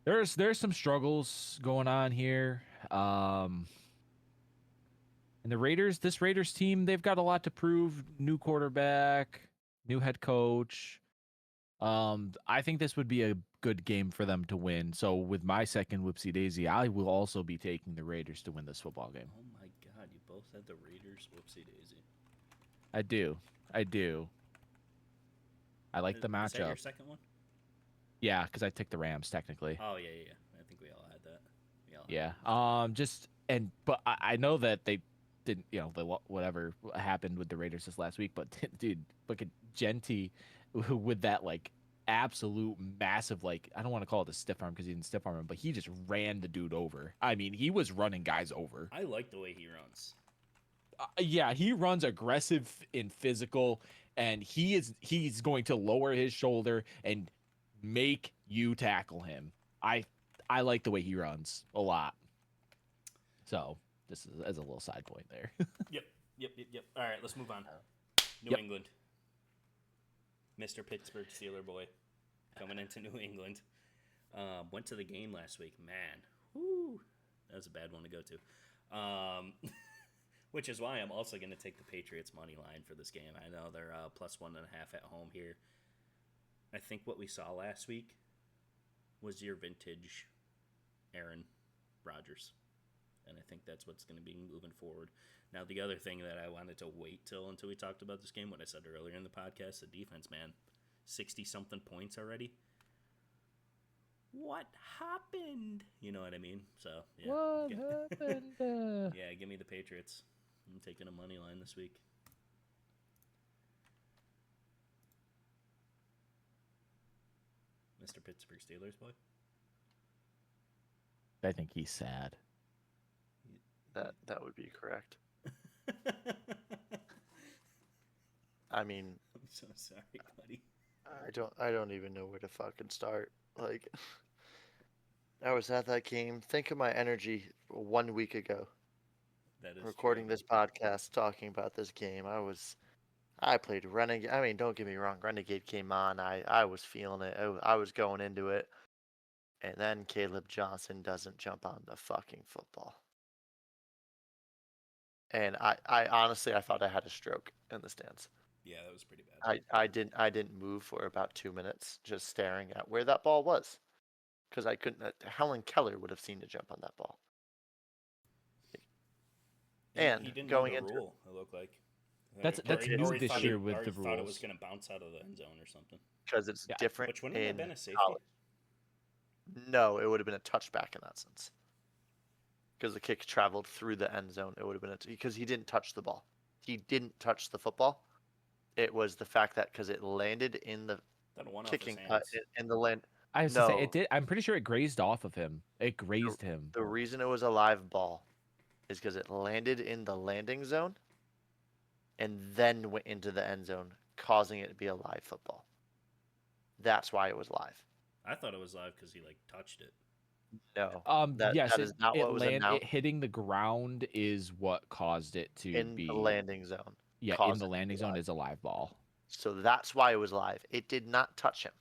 there's some struggles going on here. And this Raiders team, they've got a lot to prove. New quarterback, new head coach. I think this would be a good game for them to win. So with my second whoopsie daisy, I will also be taking the Raiders to win this football game. Oh my god, you both had the Raiders. Whoopsie daisy. I do. I like the Is that your matchup. second one? Yeah, because I took the Rams technically. Oh yeah. I think we all had that. We all had Yeah. that. But I know that they didn't. Whatever happened with the Raiders this last week. But dude, look at Genty with that like absolute massive like I don't want to call it a stiff arm because he didn't stiff arm him, but he just ran the dude over. I mean, he was running guys over. I like the way he runs. Yeah, he runs aggressive and physical, and he's going to lower his shoulder and make you tackle him. I like the way he runs a lot. So this is as a little side point there. Yep. All right, let's move on. New Yep. England. Mr. Pittsburgh Steeler boy coming into New England. Went to the game last week. Man, whoo, that was a bad one to go to. Which is why I'm also going to take the Patriots money line for this game. I know they're +1.5 at home here. I think what we saw last week was your vintage Aaron Rodgers. And I think that's what's going to be moving forward. Now, the other thing that I wanted to wait until we talked about this game, what I said earlier in the podcast, the defense, man, 60-something points already. What happened? You know what I mean? So, yeah. What happened? Yeah, give me the Patriots. I'm taking a money line this week. Mr. Pittsburgh Steelers boy. I think he's sad. That would be correct. I mean, I'm so sorry, buddy. I don't even know where to fucking start. Like, I was at that game. Think of my energy 1 week ago. That is Recording true. this podcast, talking about this game. I played Renegade. I mean, don't get me wrong. Renegade came on. I was feeling it. I was going into it. And then Caleb Johnson doesn't jump on the fucking football. and I honestly I thought I had a stroke in the stands. Yeah, that was pretty bad. I didn't move for about 2 minutes, just staring at where that ball was, because I couldn't. Helen Keller would have seen to jump on that ball. He And didn't know going the into rule. It looked like. That's new this year with Or he the thought it was rules. going to bounce out of the end zone or something. because it's Yeah, different Which wouldn't that have in been a safety? college. No, it would have been a touchback in that sense. Because the kick traveled through the end zone, it would have been because he didn't touch the ball. He didn't touch the football. It was the fact that because it landed in the That one off his kicking hands. in the land. I was to say it No, did. I'm pretty sure it grazed off of him. It the, grazed him. the reason it was a live ball is because it landed in the landing zone and then went into the end zone, causing it to be a live football. That's why it was live. I thought it was live because he like touched it. No, Yes, that is not what was it announced hitting the ground is what caused it to in the be. landing zone. Yeah, in Caused the it to be landing zone live. is a live ball. So that's why it was live. It did not touch him.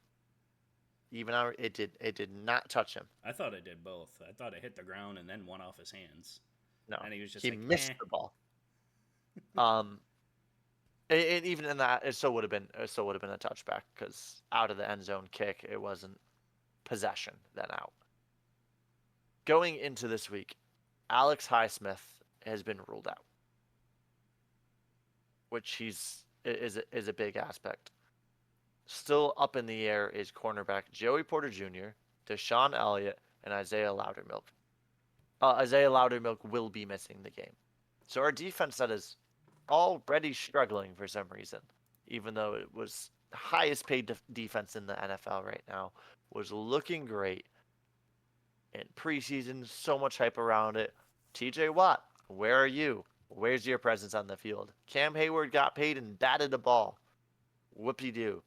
It did not touch him. I thought it did both. I thought it hit the ground and then one off his hands. No, And he was just he like, missed the ball. Um, and even in that, it still would have been a touchback because out of the end zone kick, it wasn't possession then out. Going into this week, Alex Highsmith has been ruled out, which is a big aspect. Still up in the air is cornerback Joey Porter Jr., Deshaun Elliott, and Isaiah Loudermilk. Isaiah Loudermilk will be missing the game. So our defense that is already struggling for some reason, even though it was the highest paid defense in the NFL right now, was looking great in preseason. So much hype around it. TJ Watt, where are you? Where's your presence on the field? Cam Hayward got paid and batted a ball. Whoopie-doo.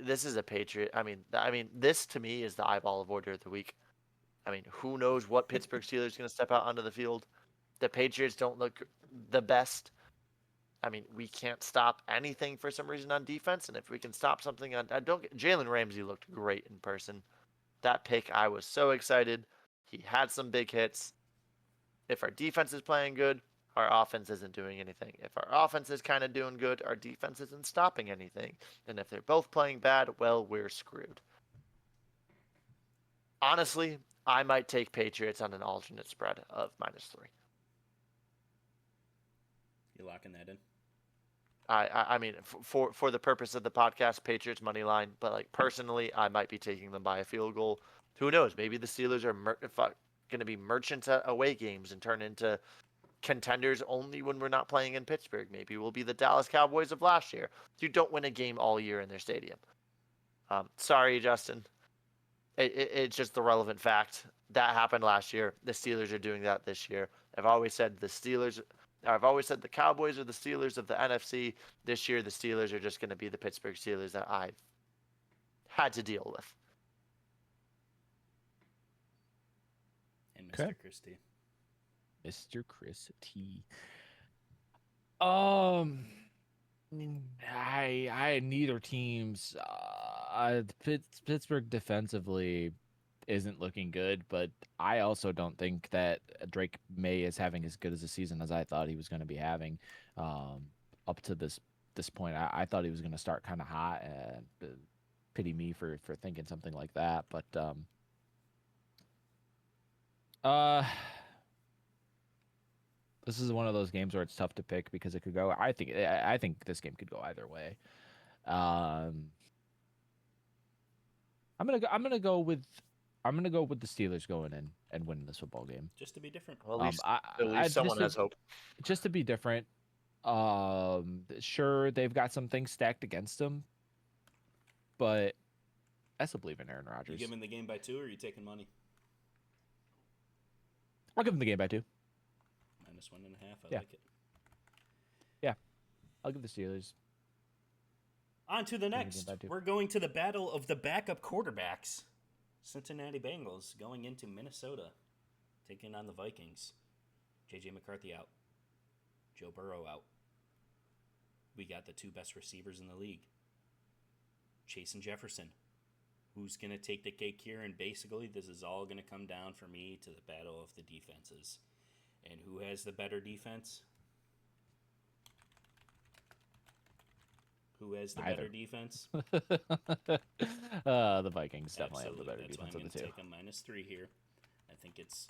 This is a Patriot. I mean, this to me is the eyeball of order of the week. I mean, who knows what Pittsburgh Steelers is going to step out onto the field? The Patriots don't look the best. I mean, we can't stop anything for some reason on defense, and if we can stop something on, Jalen Ramsey looked great in person. That pick, I was so excited. He had some big hits. If our defense is playing good, our offense isn't doing anything. If our offense is kind of doing good, our defense isn't stopping anything. And if they're both playing bad, well, we're screwed. Honestly, I might take Patriots on an alternate spread of -3. You locking that in? I mean, for the purpose of the podcast, Patriots money line. But like personally, I might be taking them by a field goal. Who knows? Maybe the Steelers are going to be merchants at away games and turn into contenders only when we're not playing in Pittsburgh. Maybe we'll be the Dallas Cowboys of last year, who don't win a game all year in their stadium. Sorry, Justin. It's just the relevant fact that happened last year. The Steelers are doing that this year. I've always said the Cowboys are the Steelers of the NFC. This year, the Steelers are just going to be the Pittsburgh Steelers that I've had to deal with. And Mr. Okay. Christie. Mr. Chris T. I neither team's Pittsburgh defensively isn't looking good, but I also don't think that Drake May is having as good as a season as I thought he was going to be having. Up to this point, I thought he was going to start kind of hot, and pity me for thinking something like that. But this is one of those games where it's tough to pick because it could go. I think this game could go either way. I'm gonna go with the Steelers going in and winning this football game. Just to be different. Well, at I least someone has hope. just to be different. Sure, they've got some things stacked against them, but I still believe in Aaron You Rodgers. giving the game by 2 or are you taking money? I'll give them the game by 2. -1.5. I Yeah. like it. Yeah, I'll give the Steelers. On to the game next. by 2. We're going to the battle of the backup quarterbacks. Cincinnati Bengals going into Minnesota, taking on the Vikings. J.J. McCarthy out. Joe Burrow out. We got the 2 best receivers in the league. Chase and Jefferson. Who's going to take the cake here? And basically, this is all going to come down for me to the battle of the defenses. has the better defense? Who has the better Either. defense? The Vikings definitely have the Absolutely. better That's why I'm defense of going the to two. take a -3 here. I think it's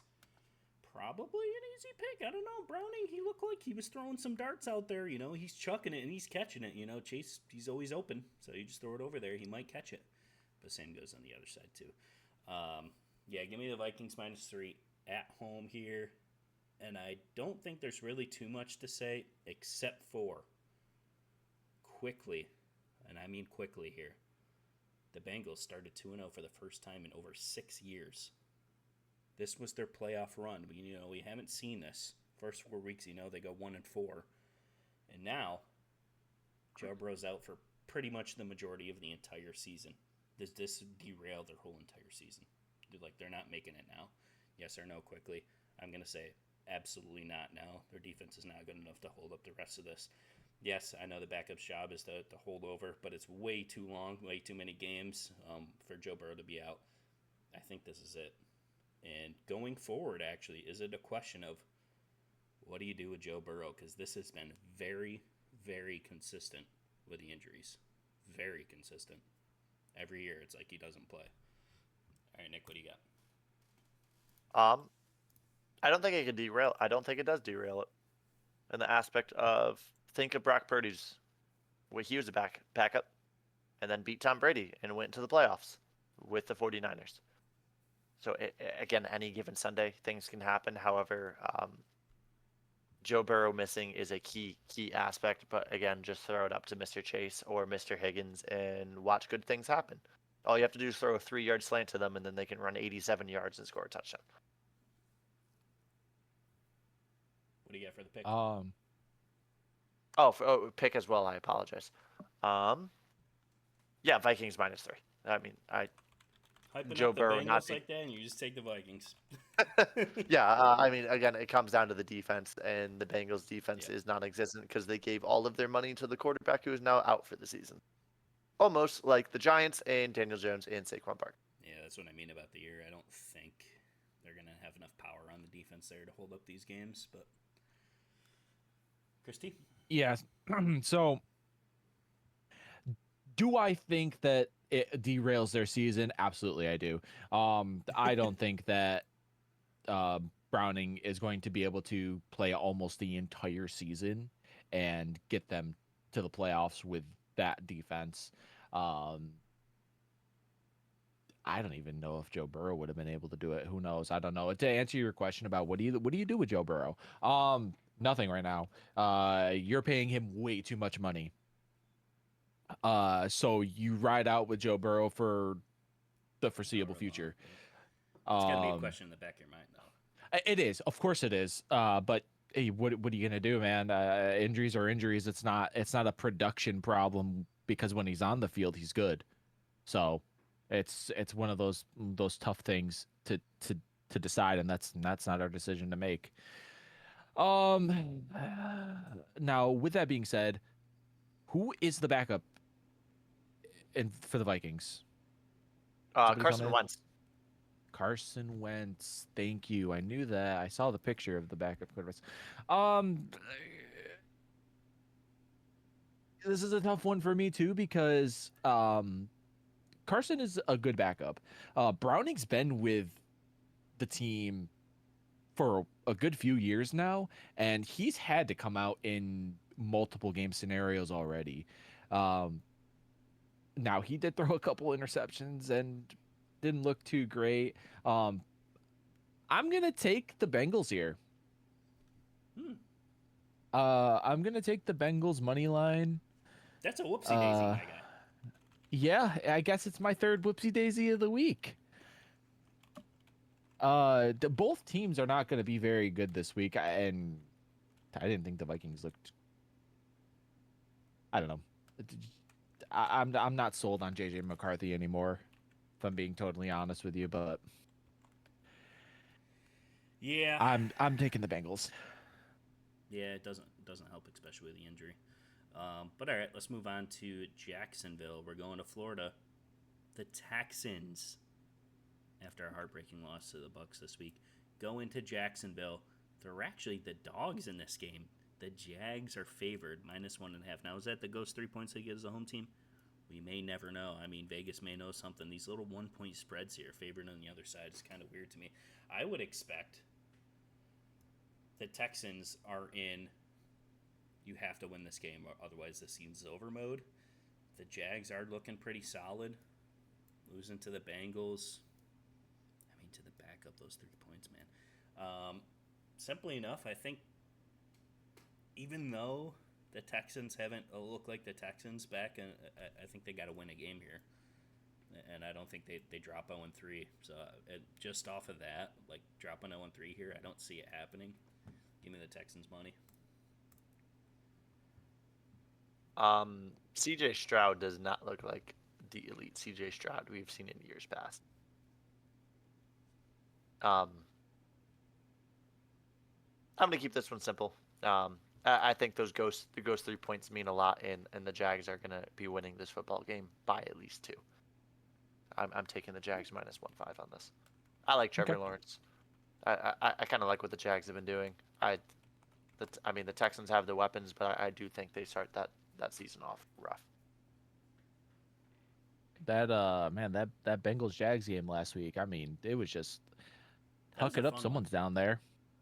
probably an easy pick. I don't know. Browning, he looked like he was throwing some darts out there. You know, he's chucking it and he's catching it. You know, Chase, he's always open. So you just throw it over there. He might catch it. But same goes on the other side, too. Yeah, give me the Vikings -3 at home here. And I don't think there's really too much to say except for quickly, and I mean quickly here, the Bengals started 2-0 for the first time in over 6 years. This was their playoff run. We haven't seen this. First 4 weeks, they go 1-4. And now, Joe Burrow's out for pretty much the majority of the entire season. Does this derail their whole entire season? They're not making it now. Yes or no quickly? I'm going to say absolutely not now. Their defense is not good enough to hold up the rest of this. Yes, I know the backup's job is to hold over, but it's way too long, way too many games for Joe Burrow to be out. I think this is it. And going forward, actually, is it a question of what do you do with Joe Burrow? Because this has been very, very consistent with the injuries. Very consistent. Every year, it's like he doesn't play. All right, Nick, what do you got? I don't think it could derail. I don't think it does derail it. In the aspect of think of Brock Purdy's, where he was a backup, and then beat Tom Brady and went to the playoffs with the 49ers. So again, any given Sunday, things can happen. However, Joe Burrow missing is a key aspect. But again, just throw it up to Mr. Chase or Mr. Higgins and watch good things happen. All you have to do is throw a 3-yard slant to them, and then they can run 87 yards and score a touchdown. What do you got for the pick? Pick as well. I apologize. Yeah, Vikings -3. I mean, Hyping Joe up the Burrow Bengals not like that, and you just take the Vikings. Yeah, I mean, again, it comes down to the defense, and the Bengals' defense is non-existent because they gave all of their money to the quarterback who is now out for the season. Almost like the Giants and Daniel Jones and Saquon Barkley. Yeah, that's what I mean about the year. I don't think they're going to have enough power on the defense there to hold up these games. But Christy? Yeah. So, do I think that it derails their season? Absolutely, I do. I don't think that Browning is going to be able to play almost the entire season and get them to the playoffs with that defense. I don't even know if Joe Burrow would have been able to do it. Who knows? I don't know. To answer your question about what do you do with Joe Burrow? Nothing right now. You're paying him way too much money. So you ride out with Joe Burrow for the foreseeable future. It's got to be a question in the back of your mind, though. It is, of course, it is. But hey, what are you gonna do, man? Injuries are injuries. It's not a production problem because when he's on the field, he's good. So it's one of those tough things to decide, and that's not our decision to make. Now with that being said, who is the backup for the Vikings? Carson Wentz. Carson Wentz. Thank you. I knew that. I saw the picture of the backup quarterbacks. This is a tough one for me too because Carson is a good backup. Browning's been with the team for a good few years now, and he's had to come out in multiple game scenarios already. Now he did throw a couple interceptions and didn't look too great. I'm gonna take the Bengals here. I'm gonna take the Bengals money line. That's a whoopsie daisy, my guy. Yeah, I guess it's my third whoopsie daisy of the week. Both teams are not going to be very good this week, and I didn't think the Vikings looked. I don't know. I'm not sold on JJ McCarthy anymore, if I'm being totally honest with you. But yeah, I'm taking the Bengals. Yeah, it doesn't help, especially with the injury. But all right, let's move on to Jacksonville. We're going to Florida. The Texans, after a heartbreaking loss to the Bucs this week, go into Jacksonville, They're actually the dogs in this game. The Jags are favored -1.5. Now, is that the ghost 3 points they get as a home team? We may never know. I mean, Vegas may know something. These little 1 point spreads here, favored on the other side, is kind of weird to me. I would expect the Texans are in, you have to win this game, or otherwise the season's over mode. The Jags are looking pretty solid. Losing to the Bengals. I mean, to the backup, those 3 points, man. Simply enough, I think even though the Texans haven't looked like the Texans back, and I think they got to win a game here. And I don't think they drop 0-3. So just off of that, like dropping 0-3 here, I don't see it happening. Give me the Texans money. CJ Stroud does not look like the elite CJ Stroud we've seen in years past. I'm going to keep this one simple. I think the ghost 3 points mean a lot, and the Jags are going to be winning this football game by at least 2. I'm taking the Jags -1.5 on this. I like Trevor Lawrence. I kind of like what the Jags have been doing. I mean, the Texans have the weapons, but I do think they start that season off rough. That that Bengals Jags game last week. I mean, it was just huck it up. Someone's down there.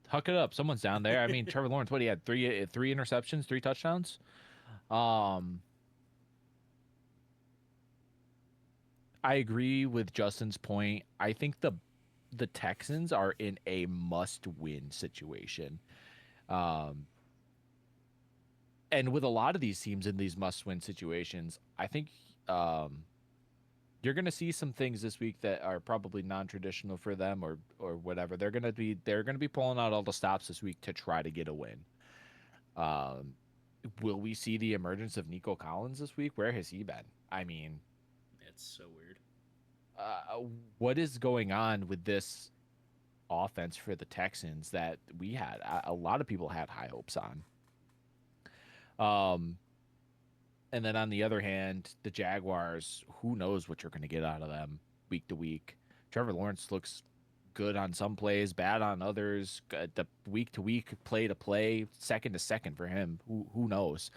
Huck it up. Someone's down there. I mean, Trevor Lawrence. What he had three interceptions, 3 touchdowns. I agree with Justin's point. I think the Texans are in a must-win situation. And with a lot of these teams in these must-win situations, I think you're going to see some things this week that are probably non-traditional for them, or whatever. They're going to be pulling out all the stops this week to try to get a win. Will we see the emergence of Nico Collins this week? Where has he been? I mean, it's so weird. What is going on with this offense for the Texans that we had? A lot of people had high hopes on. And then on the other hand, the Jaguars, who knows what you're going to get out of them week to week. Trevor Lawrence looks good on some plays, bad on others. The week to week, play to play, second to second for him. Who knows?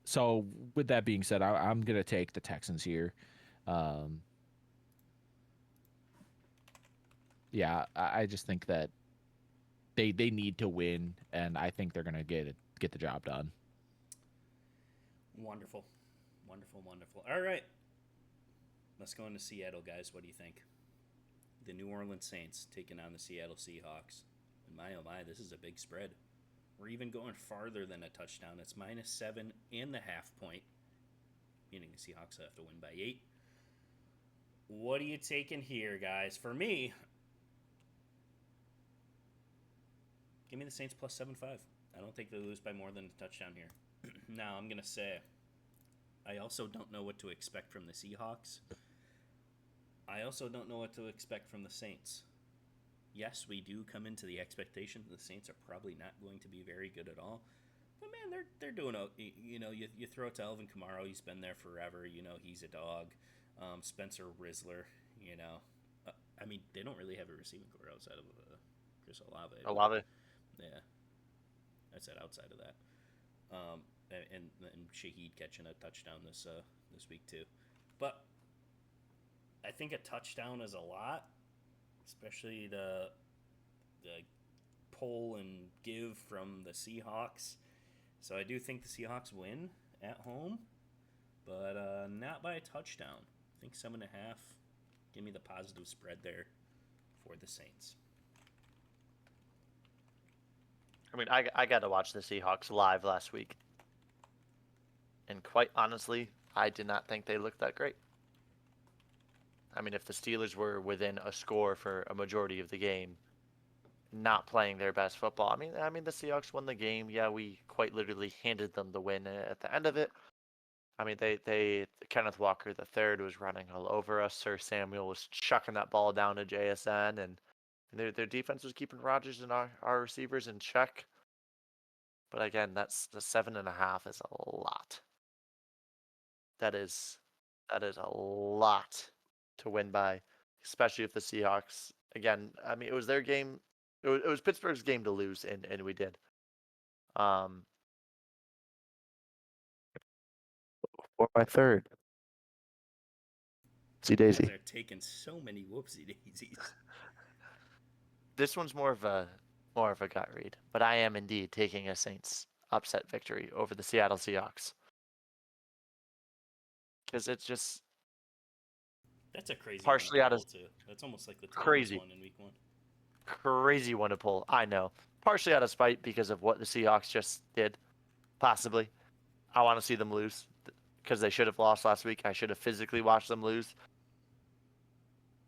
So with that being said, I'm going to take the Texans here. Yeah, I just think that they need to win, and I think they're going to get the job done. Wonderful. All right. Let's go into Seattle, guys. What do you think? The New Orleans Saints taking on the Seattle Seahawks. And my oh my, this is a big spread. We're even going farther than a touchdown. It's -7.5 point, meaning the Seahawks have to win by 8. What are you taking here, guys? For me, give me the Saints +7.5. I don't think they lose by more than a touchdown here. Now, I'm going to say, I also don't know what to expect from the Seahawks. I also don't know what to expect from the Saints. Yes, we do come into the expectation that the Saints are probably not going to be very good at all. But man, they're doing you throw it to Alvin Kamara, he's been there forever. He's a dog. Spencer Risler, I mean, they don't really have a receiving core outside of Chris Olave. Olave. Yeah, I said outside of that. And Shaheed catching a touchdown this week too. But I think a touchdown is a lot, especially the pull and give from the Seahawks. So I do think the Seahawks win at home, but not by a touchdown. I think 7.5. Give me the positive spread there for the Saints. I mean, I got to watch the Seahawks live last week. And quite honestly, I did not think they looked that great. I mean, if the Steelers were within a score for a majority of the game, not playing their best football. I mean, the Seahawks won the game. Yeah, we quite literally handed them the win at the end of it. I mean, they Kenneth Walker III was running all over us. Sir Samuel was chucking that ball down to JSN, and their defense was keeping Rodgers and our receivers in check. But again, that's the 7.5 is a lot. That is a lot to win by, especially if the Seahawks. Again, I mean, it was their game. It was Pittsburgh's game to lose, and we did. For my third. See You guys Daisy. are taking so many whoopsie daisies. This one's more of a gut read, but I am indeed taking a Saints upset victory over the Seattle Seahawks because it's just That's a crazy partially one out to of pull too. That's almost like the Titans crazy, one in week 1. crazy one to pull. I know, partially out of spite because of what the Seahawks just did. Possibly, I want to see them lose because they should have lost last week. I should have physically watched them lose.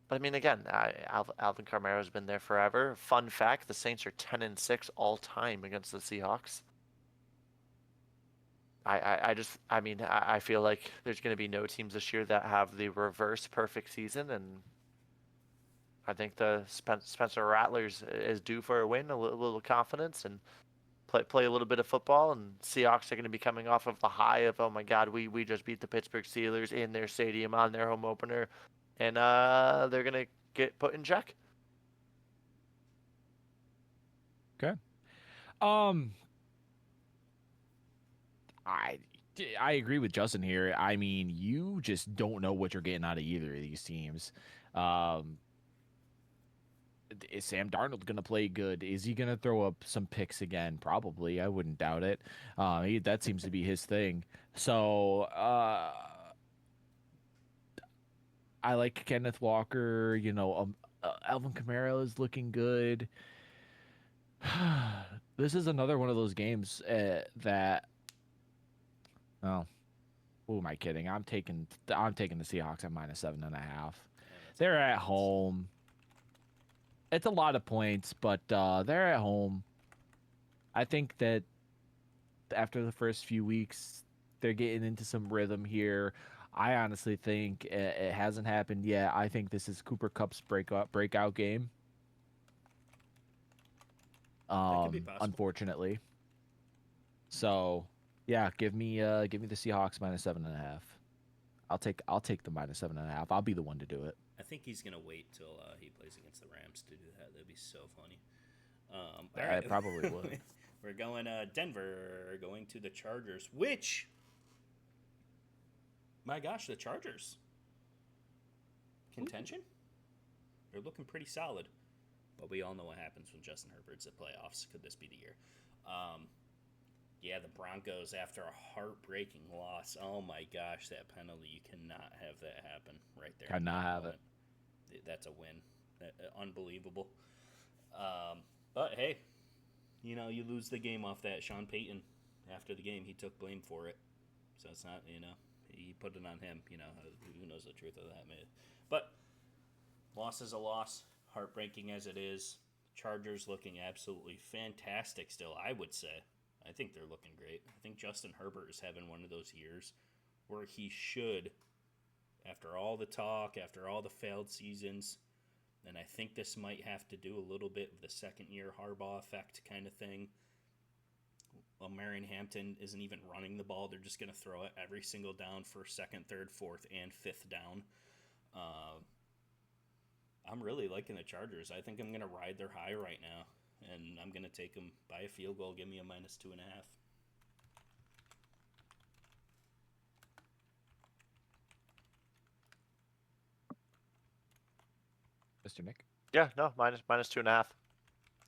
But I mean, again, Alvin Kamara has been there forever. Fun fact: the Saints are 10-6 all time against the Seahawks. I feel like there's going to be no teams this year that have the reverse perfect season, and I think the Spencer Rattlers is due for a win, a little confidence, and play a little bit of football. And Seahawks are going to be coming off of the high of, oh my God, we just beat the Pittsburgh Steelers in their stadium on their home opener, and they're going to get put in check. Okay. Um, I I agree with Justin here. I mean, you just don't know what you're getting out of either of these teams. Um, is Sam Darnold going to play good? Is he going to throw up some picks again? Probably. I wouldn't doubt it. That seems to be his thing. So, I like Kenneth Walker. Alvin Kamara is looking good. This is another one of those games that. Oh, who am I kidding? I'm taking the Seahawks at -7.5. Yeah, that's They're a lot at of points. home. It's a lot of points, but they're at home. I think that after the first few weeks, they're getting into some rhythm here. I honestly think it hasn't happened yet. I think this is Cooper Cup's breakout game. That could be possible. Unfortunately. So yeah, give me the Seahawks -7.5. I'll take the -7.5. I'll be the one to do it. I think he's gonna wait till he plays against the Rams to do that. That'd be so funny. All I right, probably would. we're going Denver, going to the Chargers. Which, my gosh, the Chargers contention. They're looking pretty solid, but we all know what happens when Justin Herbert's at playoffs. Could this be the year? Um, yeah, the Broncos after a heartbreaking loss. Oh my gosh, that penalty! You cannot have that happen right there. In Cannot that have it. moment. That's a win. Unbelievable. But hey, you lose the game off that. Sean Payton, after the game, he took blame for it. So it's not, he put it on him. Who knows the truth of that, man. But loss is a loss, heartbreaking as it is. Chargers looking absolutely fantastic still, I would say. I think they're looking great. I think Justin Herbert is having one of those years where he should, after all the talk, after all the failed seasons, and I think this might have to do a little bit of the second year Harbaugh effect kind of thing. Well, Marion Hampton isn't even running the ball. They're just going to throw it every single down for second, third, fourth, and fifth down. I'm really liking the Chargers. I think I'm going to ride their high right now, and I'm going to take them by a field goal. Give me a -2.5. Mr. Nick. Yeah, no, minus 2.5.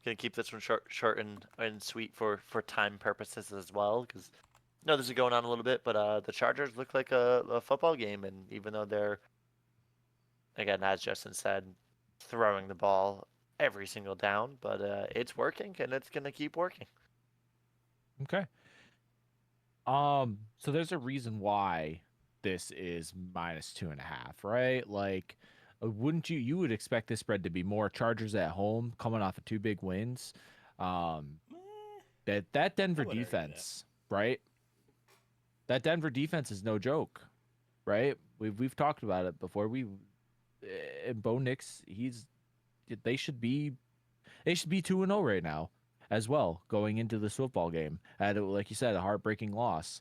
Gonna keep this one short and sweet for time purposes as well, because this is going on a little bit, but the Chargers look like a football game, and even though they're, again, as Justin said, throwing the ball every single down, but it's working and it's gonna keep working. Okay. So there's a reason why this is -2.5, right? Like, wouldn't you would expect this spread to be more Chargers at home coming off of two big wins. Um, that I Denver would argue that. defense, right? That Denver defense is no joke, right? We've talked about it before. And Bo Nix, they should be 2-0 right now as well going into this football game. Like you said, a heartbreaking loss.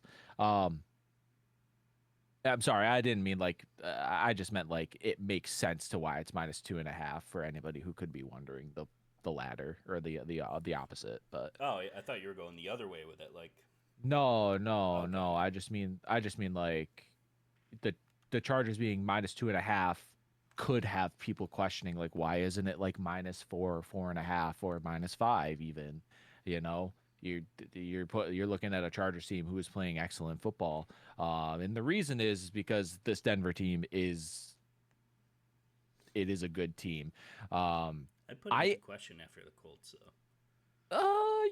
I'm sorry, I didn't mean like I just meant like it makes sense to why it's -2.5 for anybody who could be wondering. latter or the opposite. But Oh, I thought you were going the other way with it. Like, no, no, okay, no. I just mean like the the Chargers being -2.5 could have people questioning like why isn't it like -4, 4.5, or -5 even? You know, you're looking at a Chargers team who is playing excellent football, and the reason is because this Denver team is a good team. Um, I put it into I question after the Colts, though.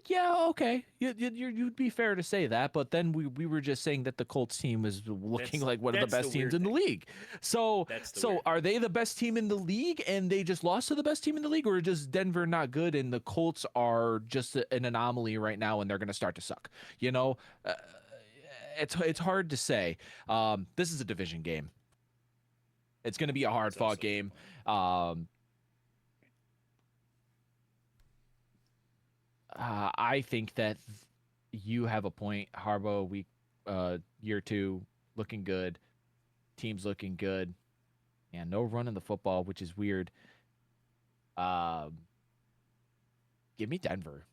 Yeah, okay. You'd be fair to say that, but then we were just saying that the Colts team is looking That's like one of the that's the best teams weird in the thing. league. So That's the so weird thing. are they the best team in the league and they just lost to the best team in the league, or just Denver not good and the Colts are just an anomaly right now and they're going to start to suck? You know, uh, it's hard to say. This is a division game. It's going to be a hard That's fought also a good game. point. I think that you have a point. Harbaugh year two looking good, teams looking good, and no running the football, which is weird. Um, give me Denver.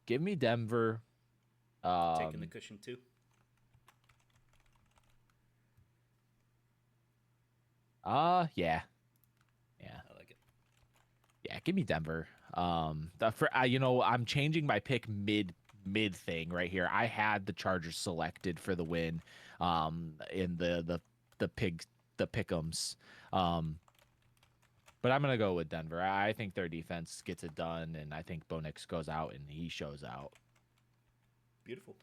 Give me Denver. Taking the Um, cushion too. yeah, yeah, I like it. yeah. Give me Denver. I'm changing my pick mid thing right here. I had the Chargers selected for the win, in the pig the pickums. Um, But I'm gonna go with Denver. I think their defense gets it done, and I think Bo Nix goes out and he shows out. Beautiful.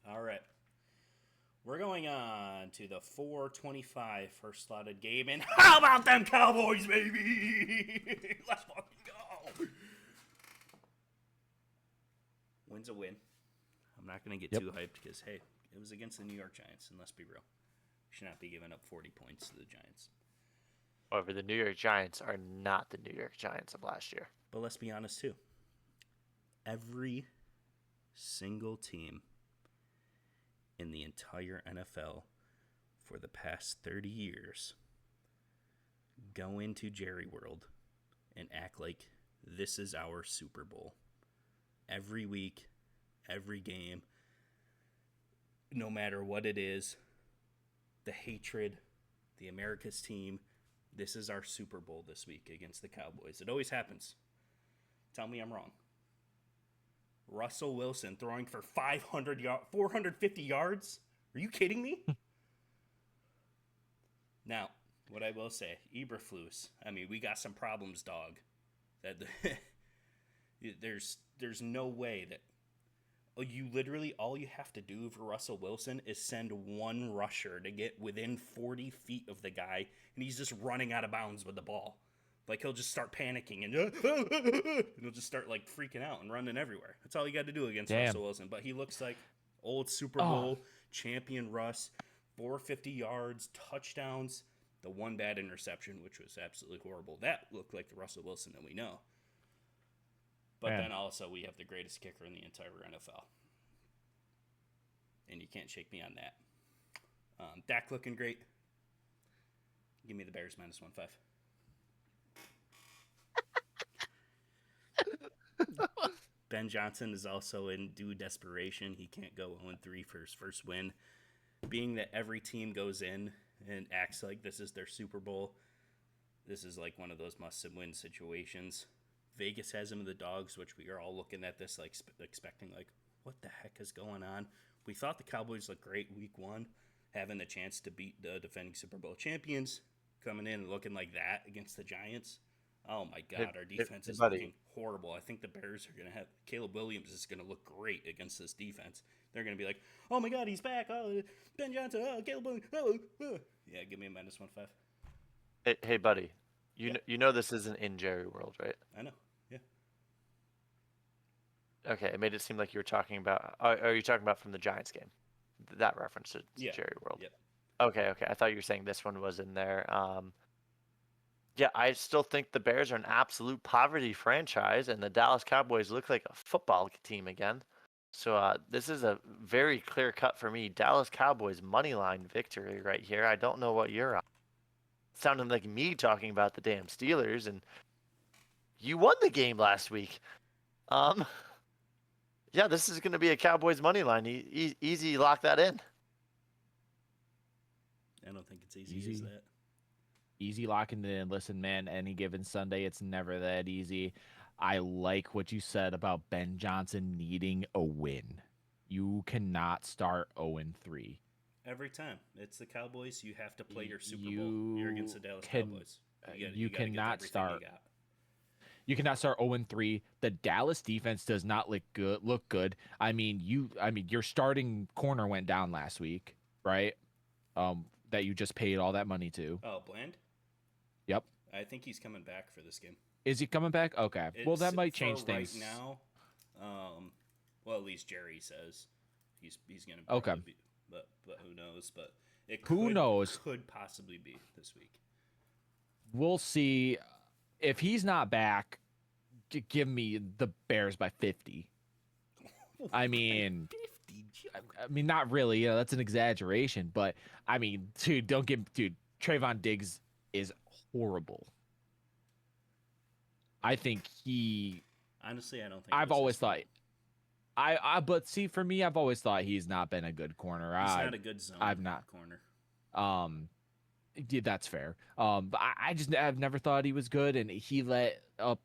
All right. We're going on to the 4:25 first slotted game, and how about them Cowboys, baby? Let's fucking go. Win's a win. I'm not going to get Yep. too hyped because, hey, it was against the New York Giants, and let's be real. Should not be giving up 40 points to the Giants. However, the New York Giants are not the New York Giants of last year. But let's be honest, too. Every single team in the entire NFL for the past 30 years go into Jerry World and act like this is our Super Bowl. Every week, every game, no matter what it is, the hatred, the America's team, this is our Super Bowl this week against the Cowboys. It always happens. Tell me I'm wrong. Russell Wilson throwing for 450 yards? Are you kidding me? Now, what I will say, Eberflus. I mean, we got some problems, dog. That there's no way that you literally all you have to do for Russell Wilson is send one rusher to get within 40 feet of the guy, and he's just running out of bounds with the ball. Like he'll just start panicking and he'll just start like freaking out and running everywhere. That's all you got to do against Damn. Russell Wilson. But he looks like old Super Oh, Bowl champion Russ, 450 yards, touchdowns, the one bad interception, which was absolutely horrible. That looked like the Russell Wilson that we know. But man. then also we have the greatest kicker in the entire NFL. And you can't shake me on that. Dak looking great. Give me the Bears -1.5. Ben Johnson is also in due desperation. He can't go 0-3 for his first win. Being that every team goes in and acts like this is their Super Bowl, this is like one of those must-win situations. Vegas has him in the dogs, which we are all looking at this like expecting like, what the heck is going on? We thought the Cowboys looked great week one, having the chance to beat the defending Super Bowl champions, coming in and looking like that against the Giants. Oh my God, our defense is buddy. looking horrible. I think the Bears are going to have Caleb Williams is going to look great against this defense. They're going to be like, oh my God, he's back. Oh, Ben Johnson. Oh, Caleb Williams. Oh. Yeah, give me a -1.5. Hey, buddy. Yeah, You know this isn't in Jerry World, right? I know. Yeah. Okay, it made it seem like you were talking about. Are you talking about from the Giants game? That reference to Yeah. Jerry World. Yep. Okay. I thought you were saying this one was in there. Yeah, I still think the Bears are an absolute poverty franchise, and the Dallas Cowboys look like a football team again. So this is a very clear cut for me. Dallas Cowboys money line victory right here. I don't know what you're on. sounding like me talking about the damn Steelers, and you won the game last week. Yeah, this is going to be a Cowboys money line. Easy, lock that in. I don't think it's easy, Easy. as that. Easy locking it in. Listen, man, any given Sunday, it's never that easy. I like what you said about Ben Johnson needing a win. You cannot start 0-3. Every time it's the Cowboys, you have to play your Super Bowl. You You're against the Dallas can Cowboys. you got to give cannot everything start you got. you cannot start 0-3. The Dallas defense does not look good. I mean, your starting corner went down last week, right? That you just paid all that money to. Oh, Bland? Yep. I think he's coming back for this game. Is he coming back? Okay. Well, that might For change things. right now. Well, at least Jerry says he's going to Okay. be, but who knows? But Who knows? Could possibly be this week. We'll see. If he's not back, give me the Bears by 50. I mean, 50. I mean, not really. You know, that's an exaggeration, but I mean, dude, Trayvon Diggs is horrible. I think Honestly, I don't think. I've always thought. But see, for me, I've always thought he's not been a good corner. He's not a good zone. I've not corner. Yeah, that's fair. But I've never thought he was good, and he let up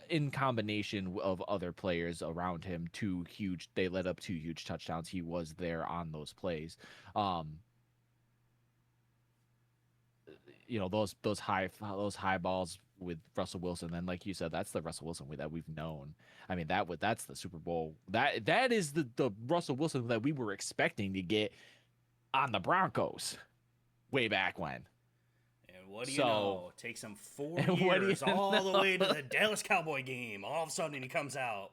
in combination of other players around him they led up 2 huge touchdowns. He was there on those plays. You know, those high balls with Russell Wilson. Then, like you said, that's the Russell Wilson that we've known. I mean, that's the Super Bowl. That is the Russell Wilson that we were expecting to get on the Broncos way back when. And what do you know? It takes him 4 years all the way to the Dallas Cowboy game. All of a sudden, he comes out.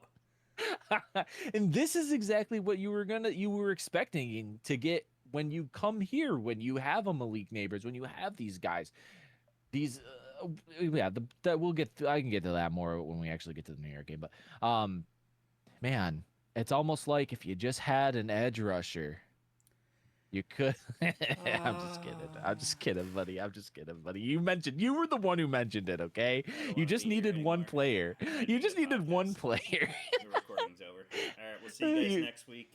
And this is exactly what you were expecting to get when you come here, when you have a Malik Neighbors, when you have these guys. That we'll get I can get to that more when we actually get to the New York game, but man, it's almost like if you just had an edge rusher, you could. I'm just kidding, buddy. You were the one who mentioned it, okay? You just needed one player. You just needed one player. The recording's over. All right, we'll see you guys next week.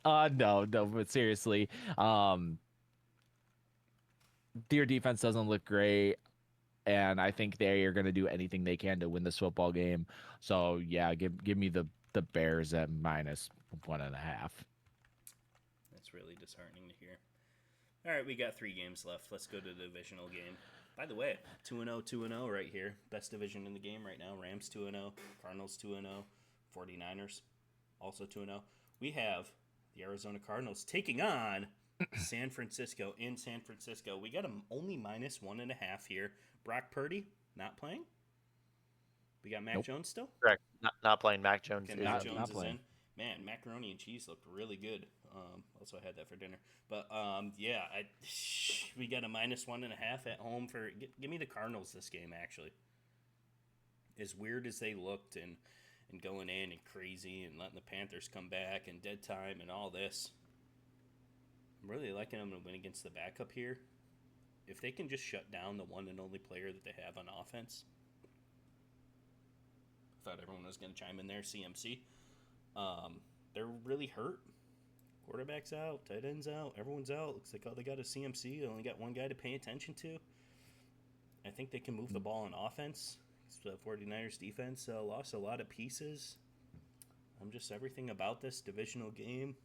No, but seriously, their defense doesn't look great, and I think they are going to do anything they can to win this football game. So yeah, give me the Bears at -1.5. That's really disheartening to hear. All right, we got 3 games left. Let's go to the divisional game. By the way, 2-0, 2-0 right here. Best division in the game right now. Rams 2-0, Cardinals 2-0, 49ers also 2-0. We have the Arizona Cardinals taking on San Francisco in San Francisco. We got them only -1.5 here. Brock Purdy not playing. We got Mac Jones still. Correct. Not playing. Mac Jones. Okay, Mac Jones is in. Man, macaroni and cheese looked really good. Also, I had that for dinner. But yeah, we got a -1.5 at home for. Give me the Cardinals this game. Actually, as weird as they looked and going in and crazy and letting the Panthers come back and dead time and all this, I'm really liking them to win against the backup here. If they can just shut down the one and only player that they have on offense, I thought everyone was going to chime in there. CMC. They're really hurt. Quarterback's out, tight end's out, everyone's out. Looks like all they got is CMC. They only got one guy to pay attention to. I think they can move the ball on offense. The 49ers defense lost a lot of pieces. Everything about this divisional game.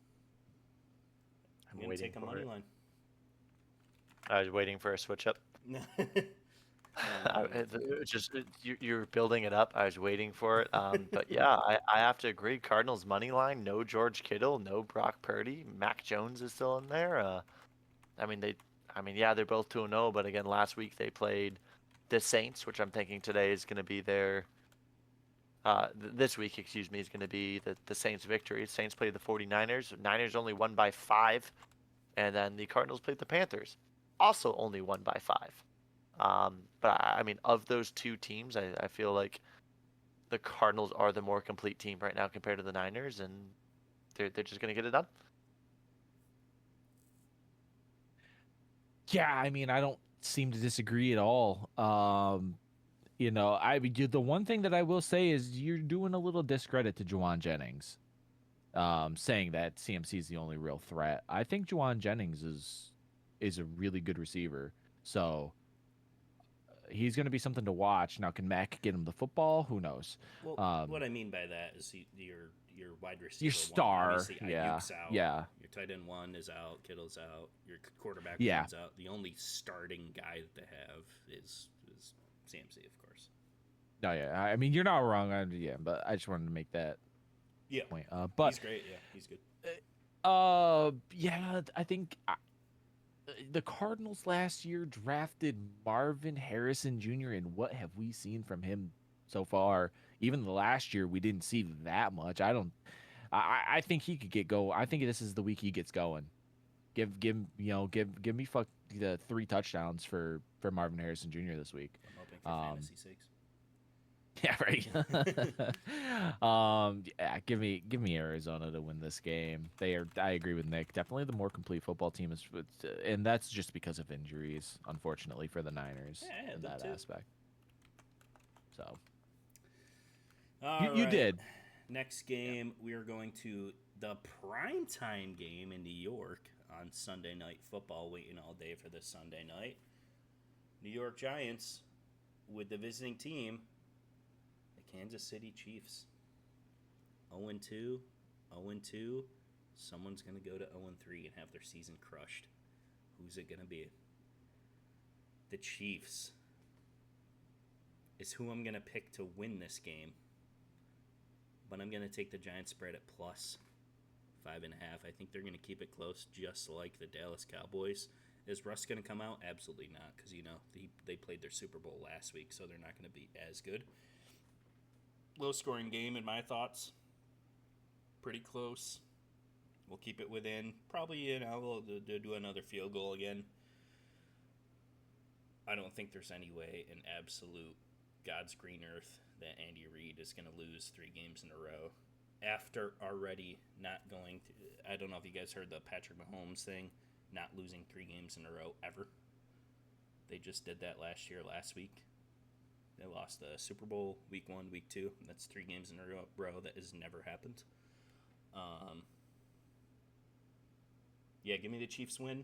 I'm going to take a money line. I was waiting for a switch up. You're building it up. I was waiting for it. But yeah, I have to agree. Cardinals money line. No George Kittle. No Brock Purdy. Mac Jones is still in there. They're both 2-0. But again, last week they played the Saints, which I'm thinking today is going to be their. This week, excuse me, is going to be the Saints' victory. Saints played the 49ers. Niners only won by 5, and then the Cardinals played the Panthers, also only won by 5. But I mean, of those two teams, I feel like the Cardinals are the more complete team right now compared to the Niners, and they're just going to get it done. Yeah, I mean, I don't seem to disagree at all. The one thing that I will say is you're doing a little discredit to Juwan Jennings, saying that CMC is the only real threat. I think Juwan Jennings is a really good receiver. So he's going to be something to watch. Now, can Mac get him the football? Who knows? Well, Um, what I mean by that is your wide your receiver one. star, Obviously, yeah, Ayuk's out. yeah, Your tight end one is out. Kittle's out. Your quarterback yeah. one's out. The only starting guy that they have is CMC, of course. No, yeah. I mean, you're not wrong. Yeah, but I just wanted to make that Yeah, point. But he's great. Yeah, he's good. yeah, I think the Cardinals last year drafted Marvin Harrison Jr. and what have we seen from him so far? Even the last year, we didn't see that much. I don't. I think he could get go. I think this is the week he gets going. Give me the 3 touchdowns for Marvin Harrison Jr. this week. I'm hoping for Um, fantasy sakes. Yeah, right. Yeah, give me Arizona to win this game. They are. I agree with Nick. Definitely the more complete football team is, and that's just because of injuries, unfortunately for the Niners Yeah, in them that too. aspect. So All you right. did. Next game, we are going to the primetime game in New York on Sunday Night Football. Waiting all day for this Sunday night. New York Giants with the visiting team, the Kansas City Chiefs. 0-2, 0-2. Someone's going to go to 0-3 and have their season crushed. Who's it going to be? The Chiefs is who I'm going to pick to win this game. But I'm going to take the Giants spread at plus 5.5. I think they're going to keep it close, just like the Dallas Cowboys. Is Russ going to come out? Absolutely not, because they played their Super Bowl last week, so they're not going to be as good. Low scoring game in my thoughts. Pretty close. We'll keep it within. Probably, we'll do another field goal again. I don't think there's any way in absolute God's green earth that Andy Reid is going to lose 3 games in a row after already not going to. I don't know if you guys heard the Patrick Mahomes thing, not losing 3 games in a row ever. They just did that last week. They lost the Super Bowl week 1, week 2. That's 3 games in a row. That has never happened. Yeah, give me the Chiefs win.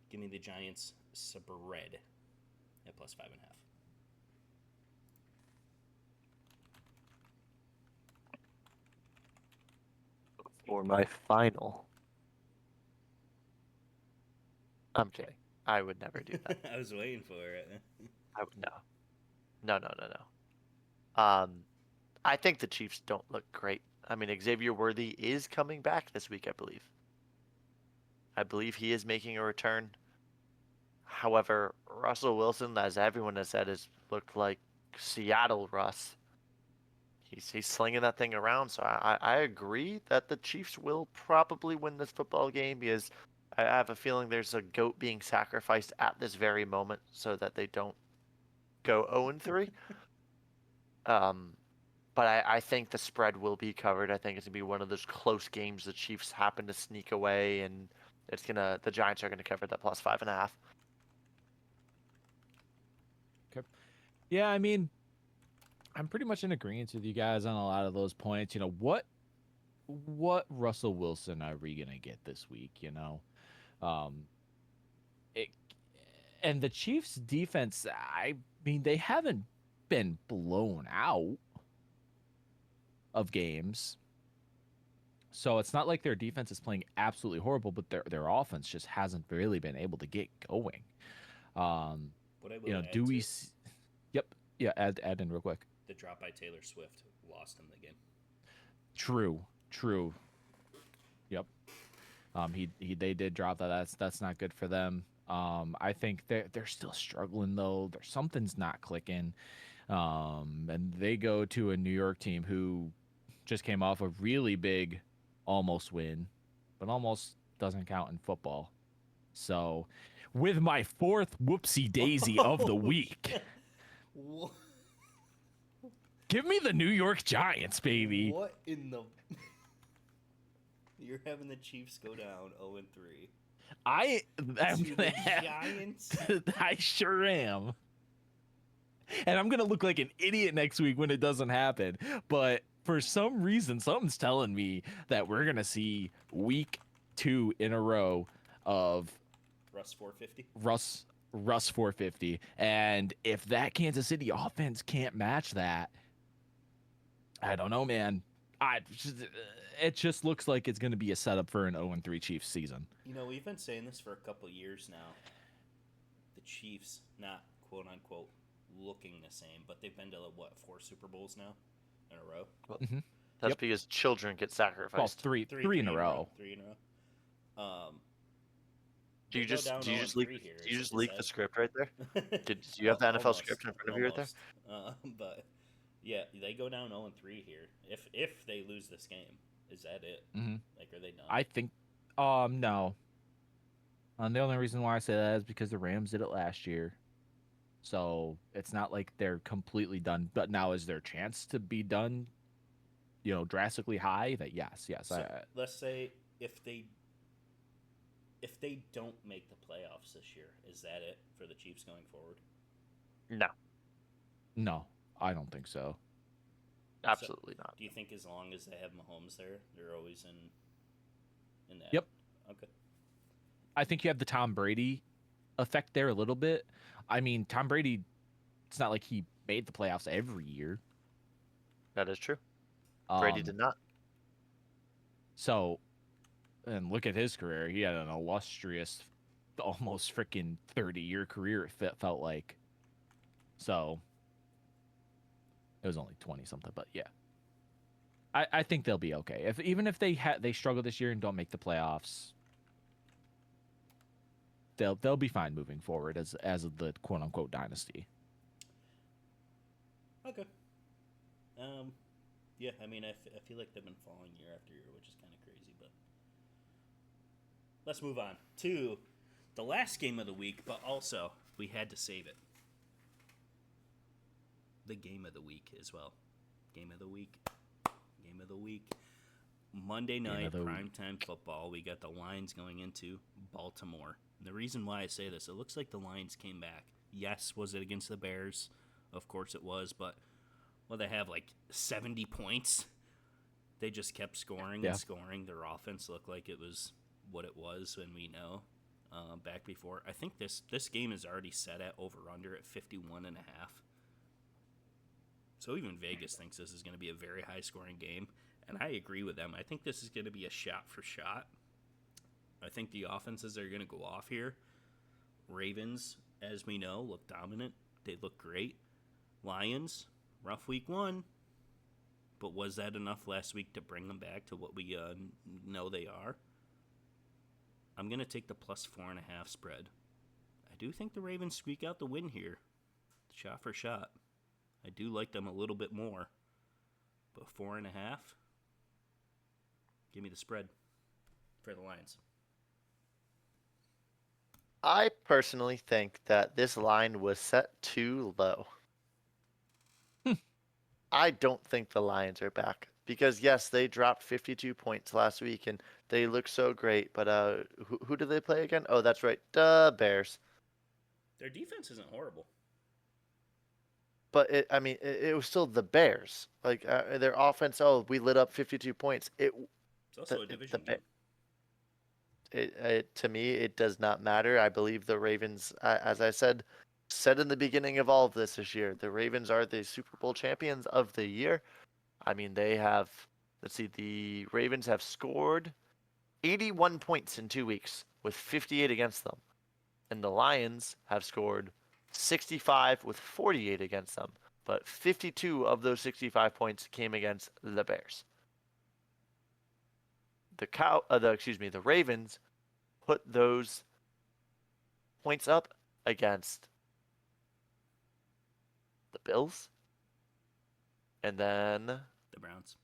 Give me the Giants spread at plus 5.5. For my final. I'm kidding. I would never do that. I was waiting for it. I would no. I think the Chiefs don't look great. I mean, Xavier Worthy is coming back this week, I believe. I believe he is making a return. However, Russell Wilson, as everyone has said, has looked like Seattle Russ. He's slinging that thing around. So I agree that the Chiefs will probably win this football game because I have a feeling there's a goat being sacrificed at this very moment so that they don't go 0-3. But I think the spread will be covered. I think it's gonna be one of those close games the Chiefs happen to sneak away, and the Giants are gonna cover that plus 5.5. Okay. Yeah, I mean, I'm pretty much in agreement with you guys on a lot of those points. What Russell Wilson are we gonna get this week? Um, it, and the Chiefs' defense. I mean, they haven't been blown out of games, so it's not like their defense is playing absolutely horrible, but their offense just hasn't really been able to get going. What I will add Do we? to Yep. Yeah. Add in real quick. the drop by Taylor Swift lost him the game. True. Yep. They did drop that. That's not good for them. I think they're still struggling though. Something's not clicking. And they go to a New York team who just came off a really big almost win, but almost doesn't count in football. So, with my 4th whoopsie daisy of the week, give me the New York Giants, baby. What in the? You're having the Chiefs go down 0-3. I am To gonna the have, Giants. I sure am. And I'm gonna look like an idiot next week when it doesn't happen. But for some reason, something's telling me that we're gonna see week 2 in a row of Russ 450. Russ 450. And if that Kansas City offense can't match that, I don't know, man. It just looks like it's going to be a setup for an 0-3 Chiefs season. You know, we've been saying this for a couple years now. The Chiefs, not quote unquote looking the same, but they've been to what, 4 Super Bowls now in a row? Well, Mm-hmm. that's Yep. because children get Well, sacrificed. three in a row. 3 in a row. Do They you go just down do you 0 just leak 3 here. do you just Is leak the that script right there? Do you have the NFL script in front of you right there? But yeah, they go down 0 3 here. If they lose this game, is that it? Mm-hmm. Like, are they done? I think, no. And the only reason why I say that is because the Rams did it last year. So it's not like they're completely done. But now is their chance to be done, drastically high? That yes. So let's say if they don't make the playoffs this year, is that it for the Chiefs going forward? No, No, I don't think so. absolutely not. Do you think as long as they have Mahomes there, they're always in that? Yep. Okay. I think you have the Tom Brady effect there a little bit. I mean, Tom Brady, it's not like he made the playoffs every year. That is true. Brady did not. So, and look at his career. He had an illustrious, almost freaking 30-year career, it felt like. So, it was only 20 something, but yeah. I think they'll be okay. Even if they struggle this year and don't make the playoffs, they'll be fine moving forward as the quote unquote dynasty. Okay. Yeah, I mean, I feel like they've been falling year after year, which is kind of crazy, but let's move on to the last game of the week, but also we had to save it. The game of the week as well. Game of the week. Game of the week. Monday night primetime football. We got the Lions going into Baltimore. And the reason why I say this, it looks like the Lions came back. Yes, was it against the Bears? Of course it was, but they have like 70 points. They just kept scoring and scoring. Their offense looked like it was what it was when we know back before. I think this game is already set at over-under at 51.5. So even Vegas thinks this is going to be a very high-scoring game, and I agree with them. I think this is going to be a shot for shot. I think the offenses are going to go off here. Ravens, as we know, look dominant. They look great. Lions, rough week 1. But was that enough last week to bring them back to what we know they are? I'm going to take the plus 4.5 spread. I do think the Ravens squeak out the win here. Shot for shot. I do like them a little bit more. But 4.5, give me the spread for the Lions. I personally think that this line was set too low. I don't think the Lions are back because yes, they dropped 52 points last week and they look so great. But who do they play again? Oh, that's right, Bears. Their defense isn't horrible, but it was still the Bears. Like their offense. Oh, we lit up 52 points. It's also a division game. To me, it does not matter. I believe the Ravens, as I said in the beginning of all of this year, the Ravens are the Super Bowl champions of the year. I mean, they have, let's see, the Ravens have scored 81 points in 2 weeks with 58 against them. And the Lions have scored 65 with 48 against them. But 52 of those 65 points came against the Bears. The Ravens put those points up against the Bills and then The Browns.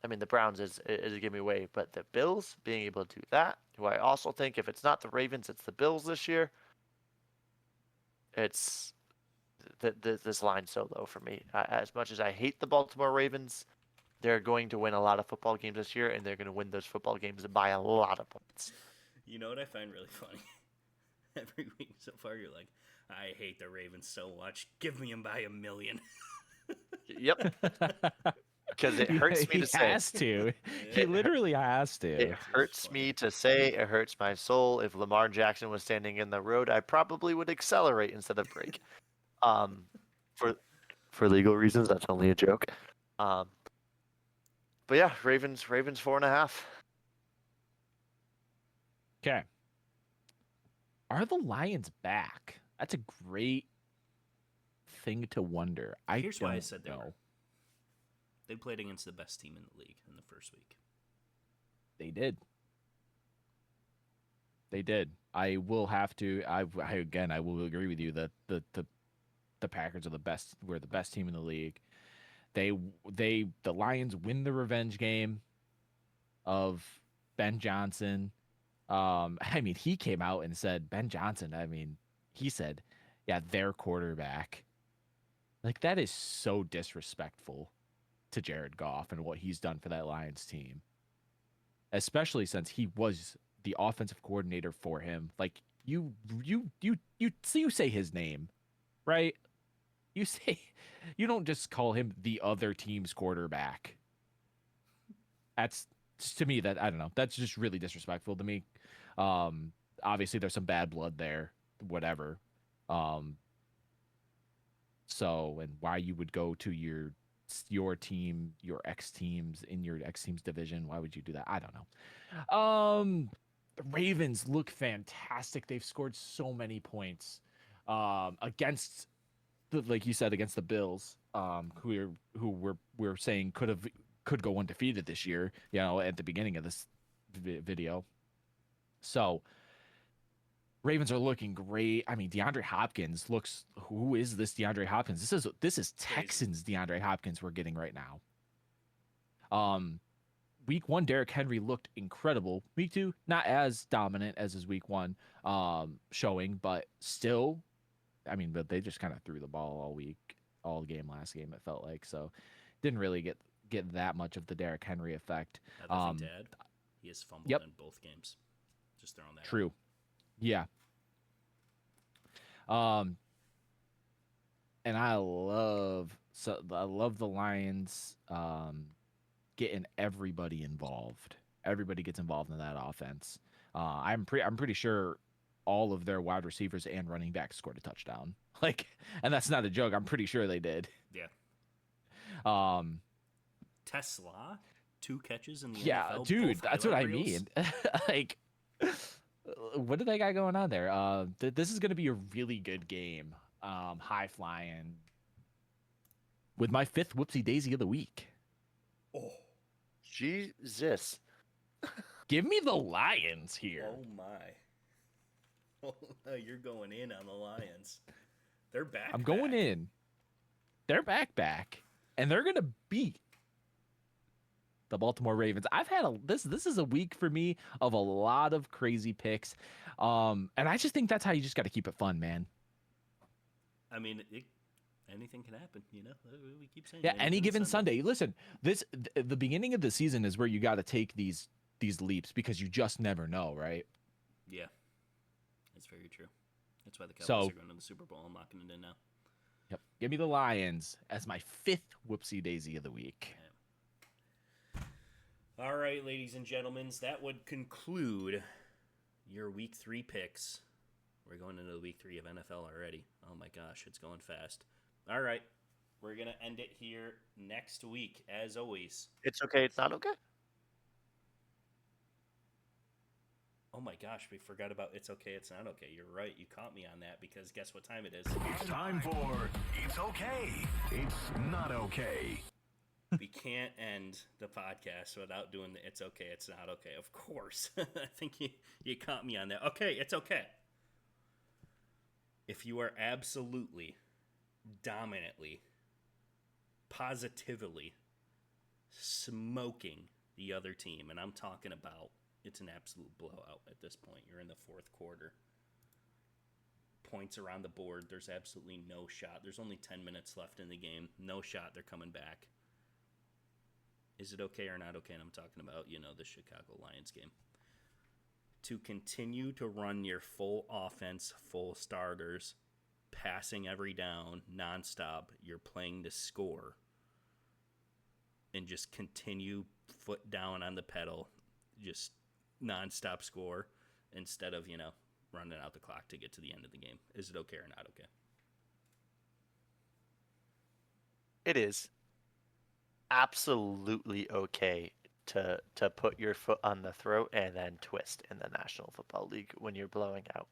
I mean, the Browns is a give me away, but the Bills being able to do that, who I also think if it's not the Ravens, it's the Bills this year. It's this line so low for me. As much as I hate the Baltimore Ravens, they're going to win a lot of football games this year, and they're going to win those football games by a lot of points. You know what I find really funny? Every week so far, you're like, I hate the Ravens so much. Give me them by a million. Yep. Because it hurts me He to say. has to. He It, literally has to. it hurts me to say. It hurts my soul. If Lamar Jackson was standing in the road, I probably would accelerate instead of brake. Um, for legal reasons, that's only a joke. But yeah, Ravens 4.5. Okay. Are the Lions back? That's a great thing to wonder. Here's why I don't said they know. were. They played against the best team in the league in the first week. They did. They did. I will have to. I again. I will agree with you that the Packers are the best. We're the best team in the league. The Lions win the revenge game of Ben Johnson. I mean, he came out and said Ben Johnson. I mean, he said, "Yeah, their quarterback." Like that is so disrespectful to Jared Goff and what he's done for that Lions team, especially since he was the offensive coordinator for him. Like you say his name, right? You say you don't just call him the other team's quarterback. That's to me that I don't know. That's just really disrespectful to me. Obviously there's some bad blood there, whatever. Um, so and why you would go to your team, your ex teams in your ex team's division? Why would you do that? I don't know. The Ravens look fantastic. They've scored so many points against like you said, against the Bills, who we're saying could go undefeated this year. You know, at the beginning of this video. So Ravens are looking great. I mean, DeAndre Hopkins looks. Who is this DeAndre Hopkins? This is Texans DeAndre Hopkins we're getting right now. Week 1, Derrick Henry looked incredible. Week 2, not as dominant as his week 1 showing, but still, I mean, but they just kind of threw the ball all week, all game last game. It felt like so, didn't really get that much of the Derrick Henry effect. Other thing to add, he has fumbled in both games. Just throwing that. True. Out. Yeah. And I love the Lions getting everybody involved. Everybody gets involved in that offense. I'm pretty sure all of their wide receivers and running backs scored a touchdown. Like, and that's not a joke. I'm pretty sure they did. Yeah. Tesla, 2 catches in the NFL. Dude, that's what I mean. Like, what do they got going on there? This is going to be a really good game. High flying. With my 5th whoopsie daisy of the week. Oh, Jesus. Give me the Lions here. Oh my. Oh, no, you're going in on the Lions. They're back. I'm going in. They're back. And they're going to beat the Baltimore Ravens. I've had this is a week for me of a lot of crazy picks. And I just think that's how you just got to keep it fun, man. I mean, anything can happen, you know? We keep saying yeah, any given Sunday. Listen, the beginning of the season is where you got to take these leaps because you just never know, right? Yeah. That's very true. That's why the Cowboys are going to the Super Bowl. I'm locking it in now. Yep. Give me the Lions as my 5th whoopsie daisy of the week. Yeah. All right, ladies and gentlemen, that would conclude your week 3 picks. We're going into week 3 of NFL already. Oh my gosh, it's going fast. All right, we're going to end it here next week, as always. It's okay, it's not okay? Oh my gosh, we forgot about It's Okay, It's Not Okay. You're right, you caught me on that because guess what time it is? It's time for It's Okay, It's Not Okay. We can't end the podcast without doing the It's Okay, It's Not Okay. Of course. I think you caught me on that. Okay, it's okay. If you are absolutely, dominantly, positively smoking the other team, and I'm talking about it's an absolute blowout at this point. You're in the 4th quarter. Points around the board. There's absolutely no shot. There's only 10 minutes left in the game. No shot. They're coming back. Is it okay or not okay? And I'm talking about, the Chicago Lions game. to continue to run your full offense, full starters, passing every down, nonstop. You're playing to score. And just continue foot down on the pedal, just nonstop score instead of, running out the clock to get to the end of the game. Is it okay or not okay? It is absolutely okay to put your foot on the throat and then twist in the National Football League when you're blowing out.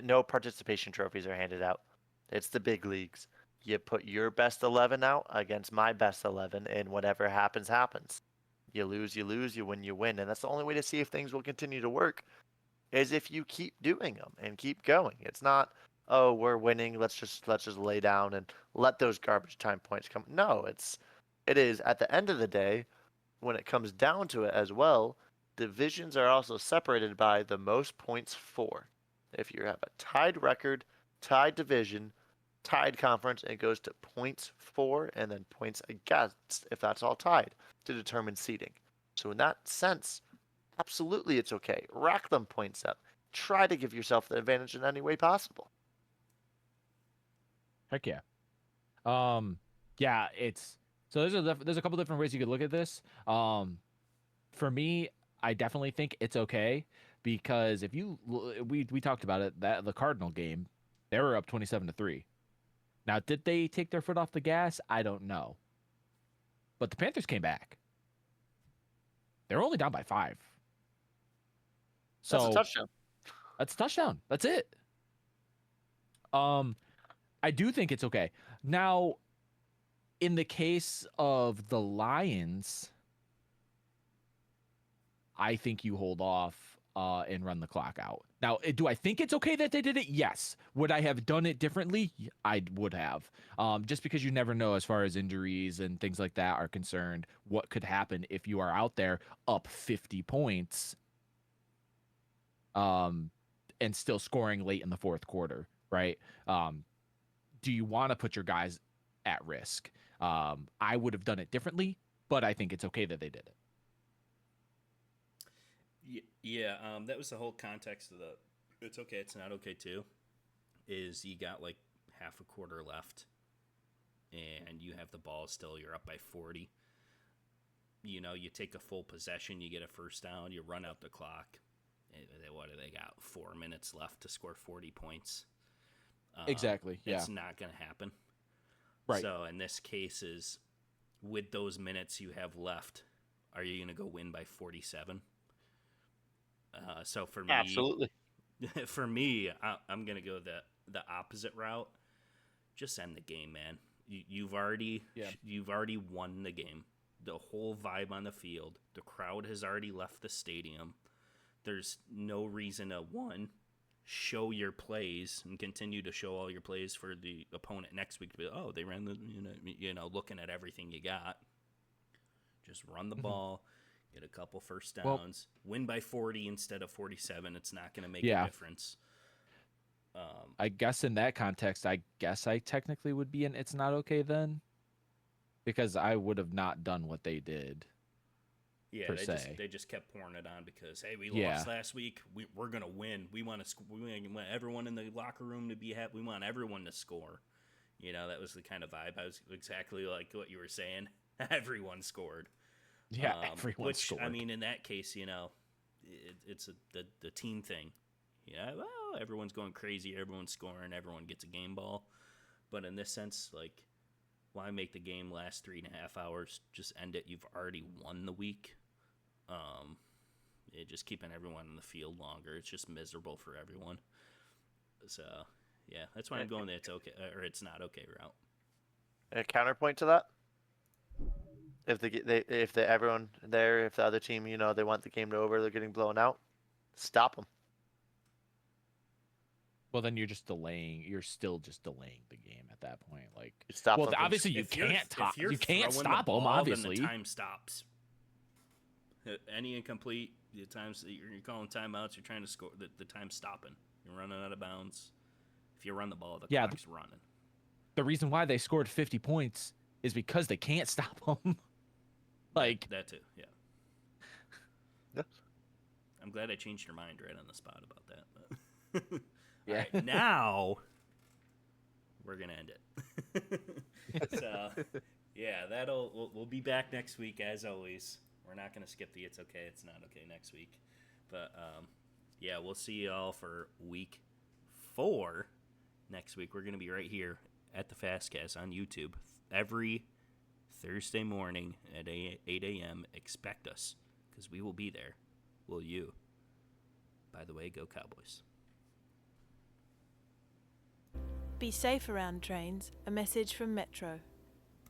No participation trophies are handed out. It's the big leagues. You put your best 11 out against my best 11, and whatever happens, happens. You lose, you lose. You win, you win. And that's the only way to see if things will continue to work is if you keep doing them and keep going. It's not, oh, we're winning. Let's just lay down and let those garbage time points come. No, it is at the end of the day, when it comes down to it as well, divisions are also separated by the most points for. If you have a tied record, tied division, tied conference, it goes to points for and then points against if that's all tied to determine seeding. So in that sense, absolutely it's okay. Rack them points up. Try to give yourself the advantage in any way possible. Heck yeah. Yeah, so there's a couple different ways you could look at this. For me, I definitely think it's okay because if we talked about it, that the Cardinal game, they were up 27-3. Now, did they take their foot off the gas? I don't know. But the Panthers came back. They were only down by 5. So That's a touchdown. That's a touchdown. That's it. I do think it's okay. Now, in the case of the Lions, I think you hold off and run the clock out. Now, do I think it's okay that they did it? Yes. Would I have done it differently? I would have. Just because you never know as far as injuries and things like that are concerned, what could happen if you are out there up 50 points and still scoring late in the fourth quarter, right? Do you want to put your guys at risk? I would have done it differently, but I think it's okay that they did it. Yeah, that was the whole context of the it's okay, it's not okay too, is you got like half a quarter left and you have the ball still, you're up by 40. You take a full possession, you get a first down, you run out the clock. What do they got? 4 minutes left to score 40 points. Exactly, yeah. It's not going to happen. Right. So in this case is, with those minutes you have left, are you going to go win by 47? So for me, Absolutely. For me, I'm gonna go the opposite route. Just end the game, man. You've already won the game. The whole vibe on the field, the crowd has already left the stadium. There's no reason to show your plays and continue to show all your plays for the opponent next week to be, oh, they ran looking at everything you got. Just run the ball. Get a couple first downs, win by 40 instead of 47. It's not going to make a difference. I guess in that context, I technically would be in it's not okay then, because I would have not done what they did. Yeah, they just kept pouring it on because, hey, we lost last week. We're going to win. We want everyone in the locker room to be happy. We want everyone to score. That was the kind of vibe. I was exactly like what you were saying. Everyone scored. Yeah, everyone scored. I mean, in that case, it's the team thing. Yeah, well, everyone's going crazy, everyone's scoring, everyone gets a game ball. But in this sense, like, why make the game last 3.5 hours? Just end it. You've already won the week. Just keeping everyone in the field longer. It's just miserable for everyone. So, yeah, that's why I'm going the it's okay or it's not okay route. A counterpoint to that. If everyone there, if the other team, they want the game to over, they're getting blown out, stop them. Well, then you're still just delaying the game at that point. Like, stop well, obviously you can't stop them. Obviously, then the time stops. Any incomplete, the times you're calling timeouts, you're trying to score. The time's stopping. You're running out of bounds. If you run the ball, the clock's running. The reason why they scored 50 points is because they can't stop them. Like that too, yeah. I'm glad I changed your mind right on the spot about that. But Yeah. All right, now we're gonna end it. So yeah, we'll be back next week as always. We're not gonna skip the It's Okay, It's Not Okay next week. But yeah, we'll see you all for week 4 next week. We're gonna be right here at the Fastcast on YouTube every Thursday morning at 8 a.m. Expect us, because we will be there. Will you? By the way, go Cowboys. Be safe around trains. A message from Metro.